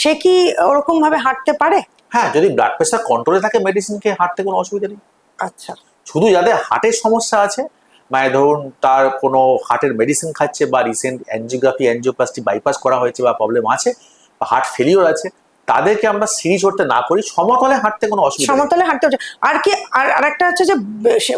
সে কি ওরকম ভাবে হাঁটতে পারে? হ্যাঁ, যদি ব্লাড প্রেশার কন্ট্রোলে থাকে মেডিসিন খেয়ে হাঁটতে কোনো অসুবিধা নেই। আচ্ছা, শুধু যাদের হার্টের সমস্যা আছে, মানে ধরুন তার কোনো হার্টের মেডিসিন খাচ্ছে বা রিসেন্ট অ্যাঞ্জিওগ্রাফি অ্যাঞ্জিওপ্লাস্টি বাইপাস করা হয়েছে বা প্রবলেম আছে বা হার্ট ফেলিওর আছে, তাদেরকে আমরা সিঁড়ি চড়তে না করি, সমতলে হাঁটতে কোনো অসুবিধা নেই। সমতলে হাঁটতে হচ্ছে। আর কি আর একটা হচ্ছে যে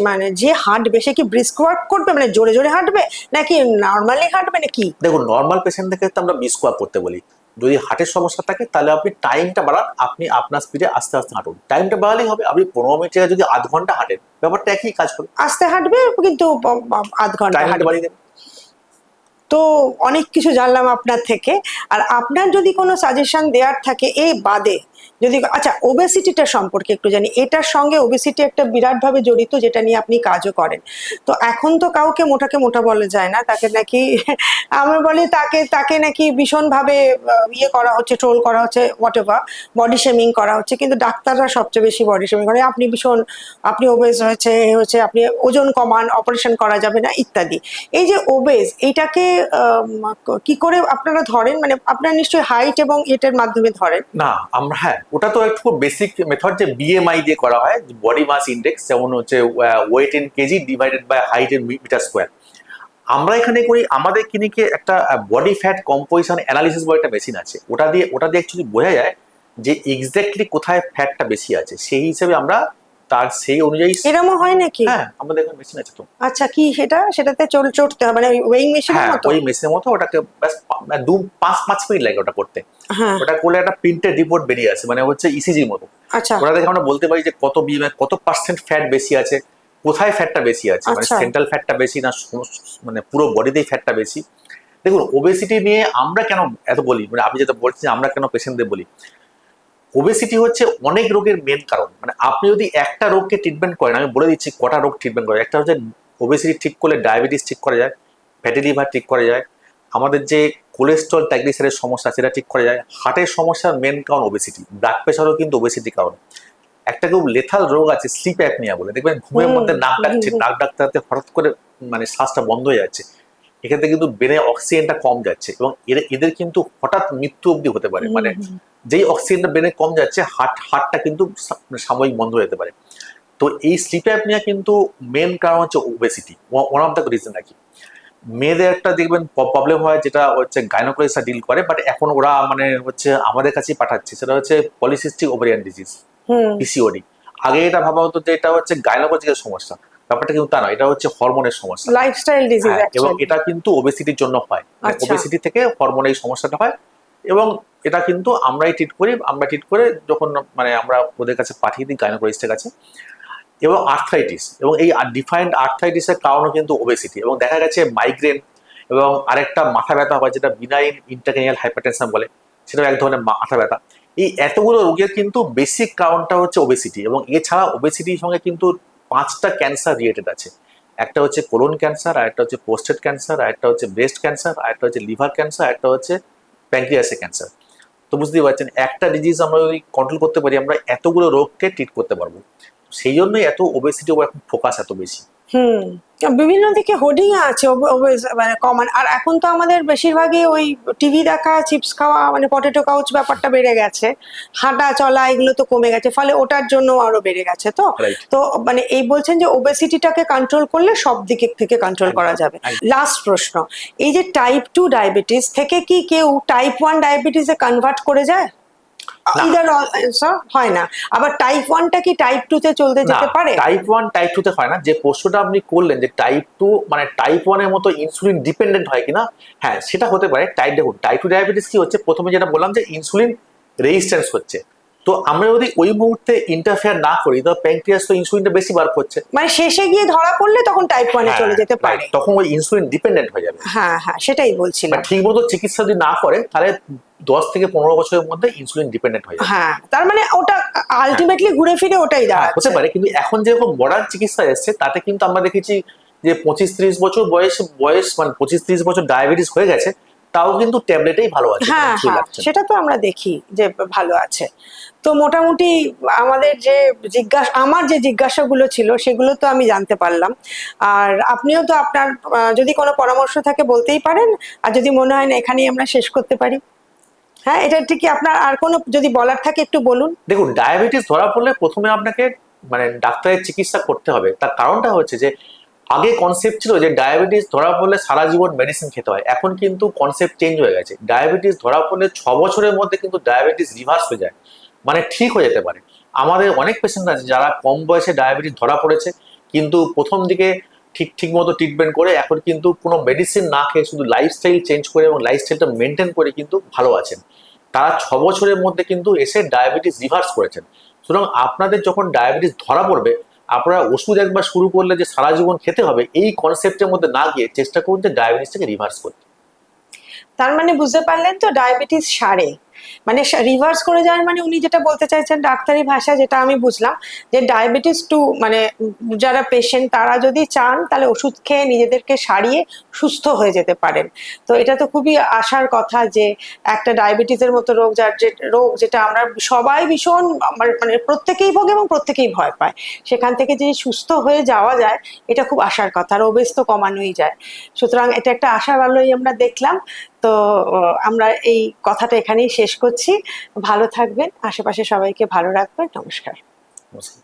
মানে যে হাঁটবে সে কি ব্রিস্ক ওয়াক করবে, মানে জোরে জোরে হাঁটবে, নাকি নর্মালি হাঁটবে নাকি? দেখুন, নর্মাল পেশেন্টদের ক্ষেত্রে আমরা ব্রিস্ক ওয়াক করতে বলি। যদি হার্টের সমস্যা থাকে তাহলে আপনি টাইমটা বাড়ান, আপনি আপনার স্পিডে আস্তে আস্তে হাঁটুন, টাইমটা বাড়ালেই হবে। আপনি 15 মিনিট যদি আধ ঘন্টা হাঁটেন, ব্যাপারটা একই কাজ করে, আস্তে হাঁটবে কিন্তু 1/2 ঘন্টা টাইমটা হাঁটবে। বাড়িয়ে দেবে। তো অনেক কিছু জানলাম আপনার থেকে। আর আপনার যদি কোনো সাজেশন দেওয়ার থাকে এই বাদে, যদি আচ্ছা ওবেসিটিটা সম্পর্কে একটু জানি, এটার সঙ্গে ওবেসিটি একটা বিরাট ভাবে জড়িত, যেটা নিয়ে আপনি কাজও করেন। তো এখন তো কাউকে মোটাকে মোটা বলা যায় না, তাকে নাকি আমরা বলি তাকে তাকে নাকি ভীষণ ভাবে ইয়ে করা হচ্ছে, ট্রোল করা হচ্ছে, হোয়াট এভার, বডি শেমিং করা হচ্ছে। কিন্তু ডাক্তাররা সবচেয়ে বেশি বডি শেমিং করে, আপনি ভীষণ, আপনি ওবেজ হয়েছে, হচ্ছে, আপনি ওজন কমান, অপারেশন করা যাবে না ইত্যাদি। এই যে ওবেজ, এইটাকে কি করে আপনারা ধরেন? মানে আপনারা নিশ্চয়ই হাইট এবং এটার মাধ্যমে ধরেন। না, আমরা হ্যাঁ, ওটা তো একটু বেসিক মেথড, যে বিএমআই দিয়ে করা হয়, বডি মাস ইন্ডেক্স, যেমন হচ্ছে weight in KG divided by height in metre square. আমরা এখানে করি, আমাদের ক্লিনিকে একটা বডি ফ্যাট কম্পোজিশন অ্যানালিসিস বলে একটা মেশিন আছে, ওটা দিয়ে অ্যাকচুয়ালি বোঝা যায় যে এক্স্যাক্টলি কোথায় ফ্যাটটা বেশি আছে, সেই হিসেবে আমরা তার সেই অনুযায়ী। এরকমও হয় নাকি? হ্যাঁ, আমাদের এখানে মেশিন আছে তো। আচ্ছা, কি সেটাতে চড়তে হবে, মানে ওয়েইং মেশিনের হ্যাঁ, মতো? ওই মেশিনের মতো, ওটাকে ব্যাস 5 মিনিট লাগে ওটা করতে। হ্যাঁ, ওটা করলে একটা প্রিন্টেড রিপোর্ট বেরিয়ে আসে, মানে হচ্ছে ইসিজির মতো। আচ্ছা ওটা দেখে আমরা বলতে পারি যে কত বিএমআই, কত পার্সেন্ট ফ্যাট বেশি আছে, কোথায় ফ্যাটটা বেশি আছে, মানে আচ্ছা। সেন্ট্রাল ফ্যাটটা বেশি না মানে পুরো বডিতেই ফ্যাটটা বেশি। দেখুন, ওবেসিটি নিয়ে আমরা কেন এত বলি, মানে আপনি যেটা বলছেন আমরা কেন পেশেন্টদের বলি, ওবেসিটি হচ্ছে অনেক রোগের মেন কারণ। মানে আপনি যদি একটা রোগকে ট্রিটমেন্ট করেন, আমি বলে দিচ্ছি কটা রোগ ট্রিটমেন্ট করে। একটা হচ্ছে ওবেসিটি ঠিক করলে ডায়াবেটিস ঠিক করা যায়, ফ্যাটি লিভার ঠিক করা যায়, আমাদের যে কোলেস্ট্রল ট্রাইগ্লিসারাইডের সমস্যা সেটা ঠিক করা যায়, হার্টের সমস্যার মেন কারণ ওবেসিটি, ব্লাড প্রেশারও কিন্তু ওবেসিটি কারণ। একটা খুব লেথাল রোগ আছে স্লিপ অ্যাপনিয়া বলে, দেখবেন ঘুমের মধ্যে নাক ডাকছে, নাক ডাকতে ডাকতে হঠাৎ করে মানে শ্বাসটা বন্ধ হয়ে যাচ্ছে, এক্ষেত্রে কিন্তু ব্রেনে অক্সিজেনটা কম যাচ্ছে, এবং এদের কিন্তু হঠাৎ মৃত্যু অবধি হতে পারে। মানে যেই অক্সিজেনটা ব্রেনে কম যাচ্ছে, হার্টটা কিন্তু সাময়িক বন্ধ হয়ে যেতে পারে। তো এই স্লিপ অ্যাপনিয়া কিন্তু মেন কারণ হচ্ছে obesity, one of the reason আর কি। মেয়েদের একটা দেখবেন প্রবলেম হয়, যেটা হচ্ছে গাইনোকোলজিস্টরা ডিল করে, বাট এখন ওরা মানে হচ্ছে আমাদের কাছেই পাঠাচ্ছে, সেটা হচ্ছে পলিসিস্টিক ওভারিয়ান ডিজিজ, পিসিওডি। আগে এটা ভাবা হতো যে এটা হচ্ছে গাইনোকোলজিক্যাল সমস্যা, ব্যাপারটা কিন্তু তা নয়, এটা হচ্ছে হরমোনের সমস্যা, লাইফস্টাইল ডিজিজ। এবং এটা কিন্তু ওবেসিটির জন্য হয়, আচ্ছা। ওবেসিটি থেকে হরমোনের এই সমস্যাটা হয়। এবং এটা কিন্তু আমরাই ট্রিট করি, আমরা ট্রিট করে যখন মানে আমরা ওদের কাছে পাঠিয়ে দিই গাইনোকোলজিস্টের কাছে। এবং আর্থ্রাইটিস, এবং এই ডিফাইন্ড আর্থ্রাইটিসের কারণও কিন্তু ওবেসিটি, এবং দেখা গেছে মাইগ্রেন, এবং আরেকটা মাথা ব্যথা হয় যেটা বিনাইন ইন্টারক্রেনিয়াল হাইপারটেনশন বলে, সেটাও এক ধরনের মাথা ব্যথা। এই এতগুলো রোগের কিন্তু বেসিক কারণটা হচ্ছে ওবেসিটি, এবং এছাড়া ওবেসিটির সঙ্গে কিন্তু 5টা ক্যান্সার রিলেটেড আছে। একটা হচ্ছে কোলন ক্যান্সার, আর একটা হচ্ছে প্রোস্টেট ক্যান্সার, আর একটা হচ্ছে ব্রেস্ট ক্যান্সার, আর একটা হচ্ছে লিভার ক্যান্সার, আর একটা হচ্ছে প্যানক্রিয়াসের ক্যান্সার। তো বুঝতেই পারছেন, একটা ডিজিজ আমরা যদি কন্ট্রোল করতে পারি, আমরা এতগুলো রোগকে ট্রিট করতে পারবো। সেই জন্যই এত ওবেসিটি উপর এখন ফোকাস এত বেশি। বিভিন্ন দিকে হোর্ডিং আছে মানে কমান। আর এখন তো আমাদের বেশিরভাগই ওই টিভি দেখা, চিপস খাওয়া, মানে পটেটো কাউচ ব্যাপারটা বেড়ে গেছে, হাঁটা চলা এগুলো তো কমে গেছে, ফলে ওটার জন্য আরো বেড়ে গেছে। তো Right. তো মানে এই বলছেন যে ওবেসিটিটাকে কন্ট্রোল করলে সব দিক থেকে কন্ট্রোল করা যাবে। লাস্ট প্রশ্ন, এই যে টাইপ 2 ডায়াবেটিস থেকে কি কেউ টাইপ 1 ডায়াবেটিসে কনভার্ট করে যায়? ইদার হয় না, আবার টাইপ 1টা কি টাইপ 2 তে চলতে যেতে পারে? টাইপ 1 টাইপ 2 তে হয় না। যে প্রশ্নটা আপনি করলেন যে টাইপ 2 মানে টাইপ 1 এর মতো ইনসুলিন ডিপেন্ডেন্ট হয় কিনা, হ্যাঁ সেটা হতে পারে। দেখুন, টাইপ 2 ডায়াবেটিস কি হচ্ছে, প্রথমে যেটা বললাম যে ইনসুলিন রেজিস্ট্যান্স হচ্ছে। তো আমরা যদি ওই মুহূর্তে ইন্টারফেয়ার না করি, তো প্যানক্রিয়াস তো ইনসুলিনটা বেশি বার করছে, মানে শেষে গিয়ে ধরা পড়লে তখন টাইপ 1 এ চলে যেতে পারে। তখন ওই ইনসুলিন ডিপেন্ডেন্ট হয়ে যাবে। হ্যাঁ হ্যাঁ, সেটাই বলছিলাম। ঠিক মতো চিকিৎসা যদি না করে, তাহলে 10 থেকে 15 বছরের মধ্যে ইনসুলিন ডিপেন্ডেন্ট হয়ে যাবে। হ্যাঁ, তার মানে ওটা আলটিমেটলি ঘুরে ফিরে ওটাই দাঁড়াচ্ছে। হতে পারে, কিন্তু এখন যেরকম মডার্ন চিকিৎসা এসছে, তাতে কিন্তু আমরা দেখেছি যে 25-30 বছর বয়স মানে 25-30 বছর ডায়াবেটিস হয়ে গেছে, তাও কিন্তু ট্যাবলেটেই ভালো আছে। হ্যাঁ হ্যাঁ, সেটা তো আমরা দেখি যে ভালো আছে। তো মোটামুটি আমাদের যে আমার যে জিজ্ঞাসাগুলো ছিল সেগুলো তো আমি জানতে পারলাম। আর আপনিও তো আপনার যদি কোনো পরামর্শ থাকে বলতেই পারেন, আর যদি মনে হয় না এখানেই আমরা শেষ করতে পারি। হ্যাঁ, এটা ঠিক কি আপনার আর কোনো যদি বলার থাকে একটু বলুন। দেখুন, ডায়াবেটিস ধরা পড়লে প্রথমে আপনাকে মানে ডাক্তারের চিকিৎসা করতে হবে। তার কারণটা হচ্ছে যে আগে কনসেপ্ট ছিল যে ডায়াবেটিস ধরা পড়লে সারা জীবন মেডিসিন খেতে হয়, এখন কিন্তু কনসেপ্ট চেঞ্জ হয়ে গেছে। ডায়াবেটিস ধরা পড়লে 6 বছরের মধ্যে কিন্তু ডায়াবেটিস রিভার্স হয়ে যায়, মানে ঠিক হয়ে যেতে পারে। আমাদের অনেক পেশেন্ট আছে যারা কম বয়সে ডায়াবেটিস ধরা পড়েছে, কিন্তু প্রথম দিকে ঠিক মতো ট্রিটমেন্ট করে এখন কিন্তু কোনো মেডিসিন না খেয়ে শুধু লাইফস্টাইল চেঞ্জ করে এবং লাইফস্টাইলটা মেনটেন করে কিন্তু ভালো আছেন। তারা 6 বছরের মধ্যে কিন্তু এসে ডায়াবেটিস রিভার্স করেছেন। সুতরাং আপনাদের যখন ডায়াবেটিস ধরা পড়বে, আপনারা ওষুধ একবার শুরু করলে যে সারা জীবন খেতে হবে, এই কনসেপ্টের মধ্যে না গিয়ে চেষ্টা করুন যে ডায়াবেটিসটাকে রিভার্স করতে। তার মানে বুঝতে পারলেন তো, ডায়াবেটিস সারে, মানে রিভার্স করে যাওয়ার মানে উনি যেটা বলতে চাইছেন ডাক্তারি ভাষা, যেটা আমি বুঝলাম, যে ডায়াবেটিস টু মানে যারা পেশেন্ট তারা যদি চান তাহলে ওষুধ খেয়ে নিজেদেরকে সারিয়ে সুস্থ হয়ে যেতে পারেন। তো এটা তো খুবই আশার কথা যে একটা ডায়াবেটিসের মতো রোগ, যার যে রোগ যেটা আমরা সবাই ভীষণ মানে প্রত্যেকেই ভোগে এবং প্রত্যেকেই ভয় পায়, সেখান থেকে যে সুস্থ হয়ে যাওয়া যায় এটা খুব আশার কথা, আর ওবেস তো কমানোই যায়। সুতরাং এটা একটা আশার আলোই আমরা দেখলাম। তো আমরা এই কথাটা এখানেই শেষ করছি। ভালো থাকবেন, আশেপাশে সবাইকে ভালো রাখবেন। নমস্কার। নমস্কার।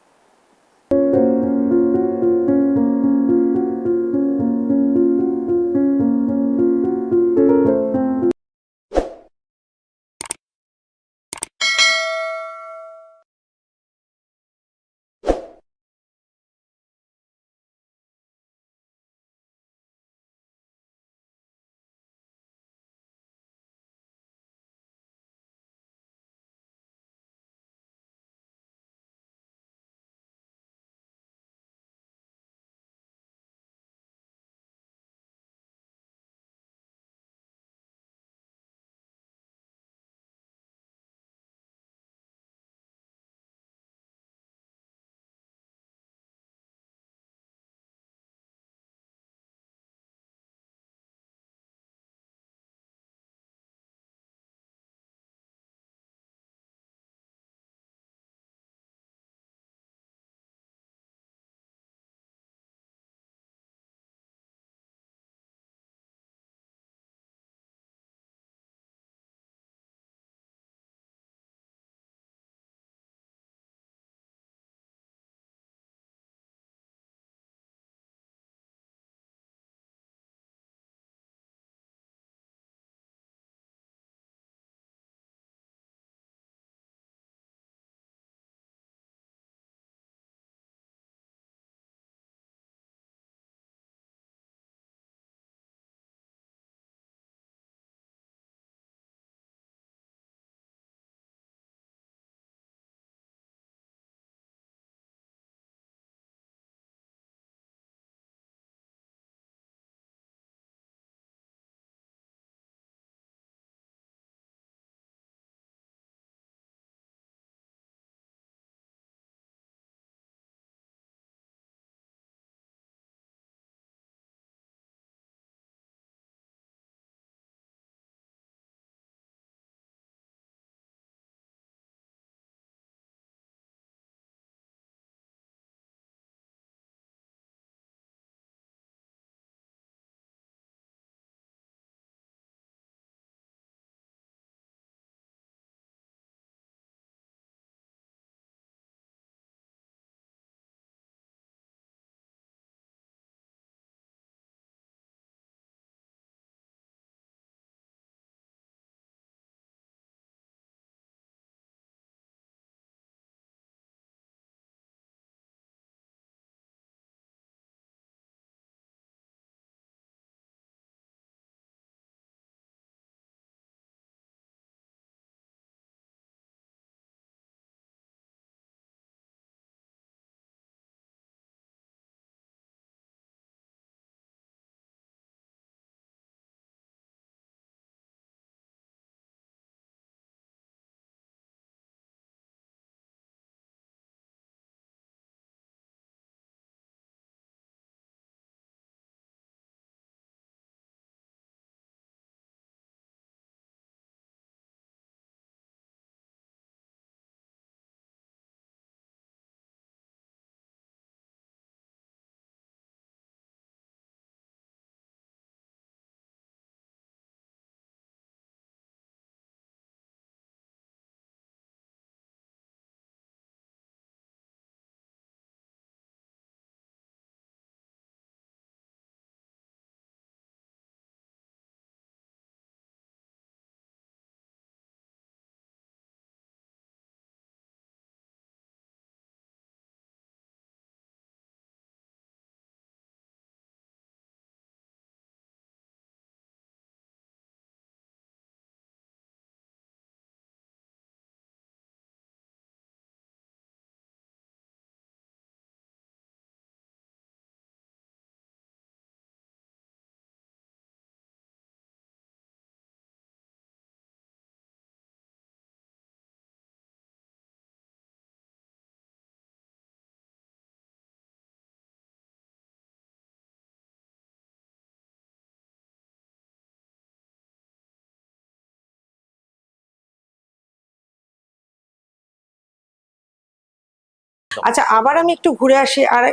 আচ্ছা, আবার আমি একটু ঘুরে আসি, আর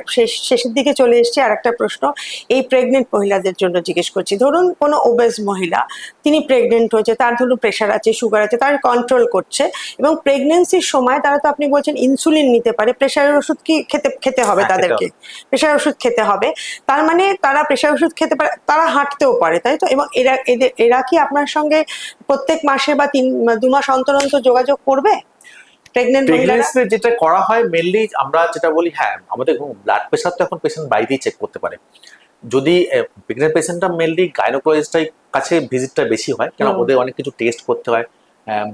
শেষের দিকে চলে এসেছি। আর একটা প্রশ্ন এই প্রেগনেন্ট মহিলাদের জন্য জিজ্ঞেস করছি। ধরুন কোনো ওবেজ মহিলা, তিনি প্রেগনেন্ট হয়েছে, তার ধরুন প্রেশার আছে, সুগার আছে, তার কন্ট্রোল করছে, এবং প্রেগনেন্সির সময় তারা, তো আপনি বলছেন ইনসুলিন নিতে পারে, প্রেশারের ওষুধ কি খেতে হবে হ্যাঁ, তাদেরকে? প্রেশার ওষুধ খেতে হবে, তার মানে তারা প্রেশার ওষুধ খেতে পারে, তারা হাঁটতেও পারে, তাই তো? এবং এরা কি আপনার সঙ্গে প্রত্যেক মাসে বা 2 মাস অন্তর অন্তর যোগাযোগ করবে, প্রেগনেন্ট মহিলারা? প্রেগনেন্সিতে যেটা করা হয় মেনলি আমরা যেটা বলি, হ্যাঁ আমাদের ব্লাড প্রেশার তো এখন পেশেন্ট বাড়িতেই চেক করতে পারে। যদি প্রেগনেন্ট পেশেন্টটা মেনলি গাইনোকোলজিস্টের কাছে ভিজিটটা বেশি হয়, কারণ ওদের অনেক কিছু টেস্ট করতে হয়,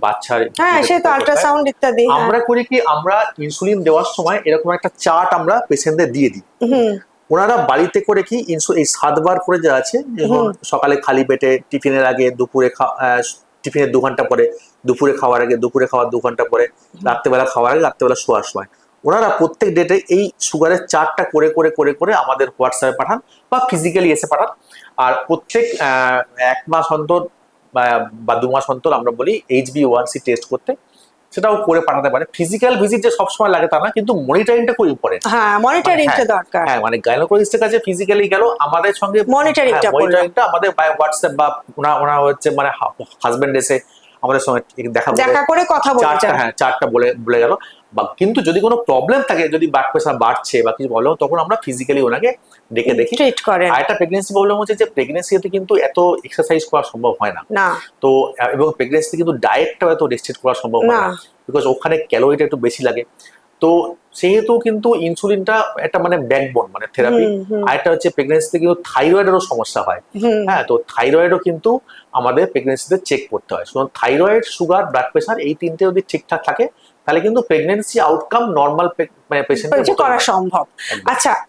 বাচ্চার হ্যাঁ, সে তো আল্ট্রাসাউন্ড ইত্যাদি। হ্যাঁ। আমরা করি কি, আমরা ইনসুলিন দেওয়ার সময় এরকম একটা চার্ট আমরা পেশেন্টদের দিয়ে দিই। হুম। ওনারা বাড়িতে করে কি এই 7 বার করে যা আছে, যেমন সকালে খালি পেটে, টিফিনের আগে, দুপুরে টিফিনের 2 ঘন্টা পরে, দুপুরে খাওয়ার আগে, দুপুরে খাওয়ার 2 ঘন্টা পরে, রাত্রেবেলা খাওয়ার আগে, রাত্রেবেলা শোয়ার সময়, ওনারা প্রত্যেক ডেটে এই সুগারের চার্টটা করে করে করে করে আমাদের হোয়াটসঅ্যাপে পাঠান বা ফিজিক্যালি এসে পাঠান। আর প্রত্যেক 1 মাস অন্তর বা 2 মাস অন্তর আমরা বলি HbA1c টেস্ট করতে, সেটাও করে পাঠাতে পারে। ফিজিক্যাল ভিজিট যে সবসময় লাগে তা না, কিন্তু মনিটরিংটা খুব ইম্পর্টেন্ট। হ্যাঁ, মনিটরিংটা দরকার। হ্যাঁ, মানে গাইনোকোলজিস্টের কাছে ফিজিক্যালি গেল, আমাদের সঙ্গে মনিটরিংটা আমাদের বাই হোয়াটসঅ্যাপ বা ওনা হচ্ছে মানে হাজবেন্ড এসে আমাদের সঙ্গে দেখা করে কথা বলছে। হ্যাঁ, চারটা বলে বলে গেল। বা কিন্তু যদি কোনো প্রবলেম থাকে, যদি ব্লাড প্রেশার বাড়ছে বা কিছু প্রবলেম, তখন আমরা ফিজিক্যালি ওনাকে ডেকে দেখি। ট্রিট করেন। আর একটা প্রেগনেন্সি প্রবলেম হচ্ছে যে প্রেগনেন্সিতে কিন্তু এত এক্সারসাইজ করা সম্ভব হয় না। না। তো এবং প্রেগনেন্সিতে কিন্তু ডায়েটটাও এত রেস্ট্রিক্ট করা সম্ভব হয় না, বিকজ ওখানে ক্যালোরিটা একটু বেশি লাগে। তো সেহেতু কিন্তু ইনসুলিনটা একটা মানে ব্যাকবোন, মানে থেরাপি। আর একটা হচ্ছে প্রেগনেন্সিতে কিন্তু থাইরয়েডেরও সমস্যা হয়। হ্যাঁ, তো থাইরয়েডও কিন্তু আমাদের প্রেগনেন্সিতে চেক করতে হয়। সুতরাং থাইরয়েড, সুগার, ব্লাড প্রেশার, এই 3টে যদি ঠিকঠাক থাকে, তাহলে কিন্তু প্রেগনেন্সি আউটকাম নর্মাল মানে পেশেন্টের করা সম্ভব। আচ্ছা,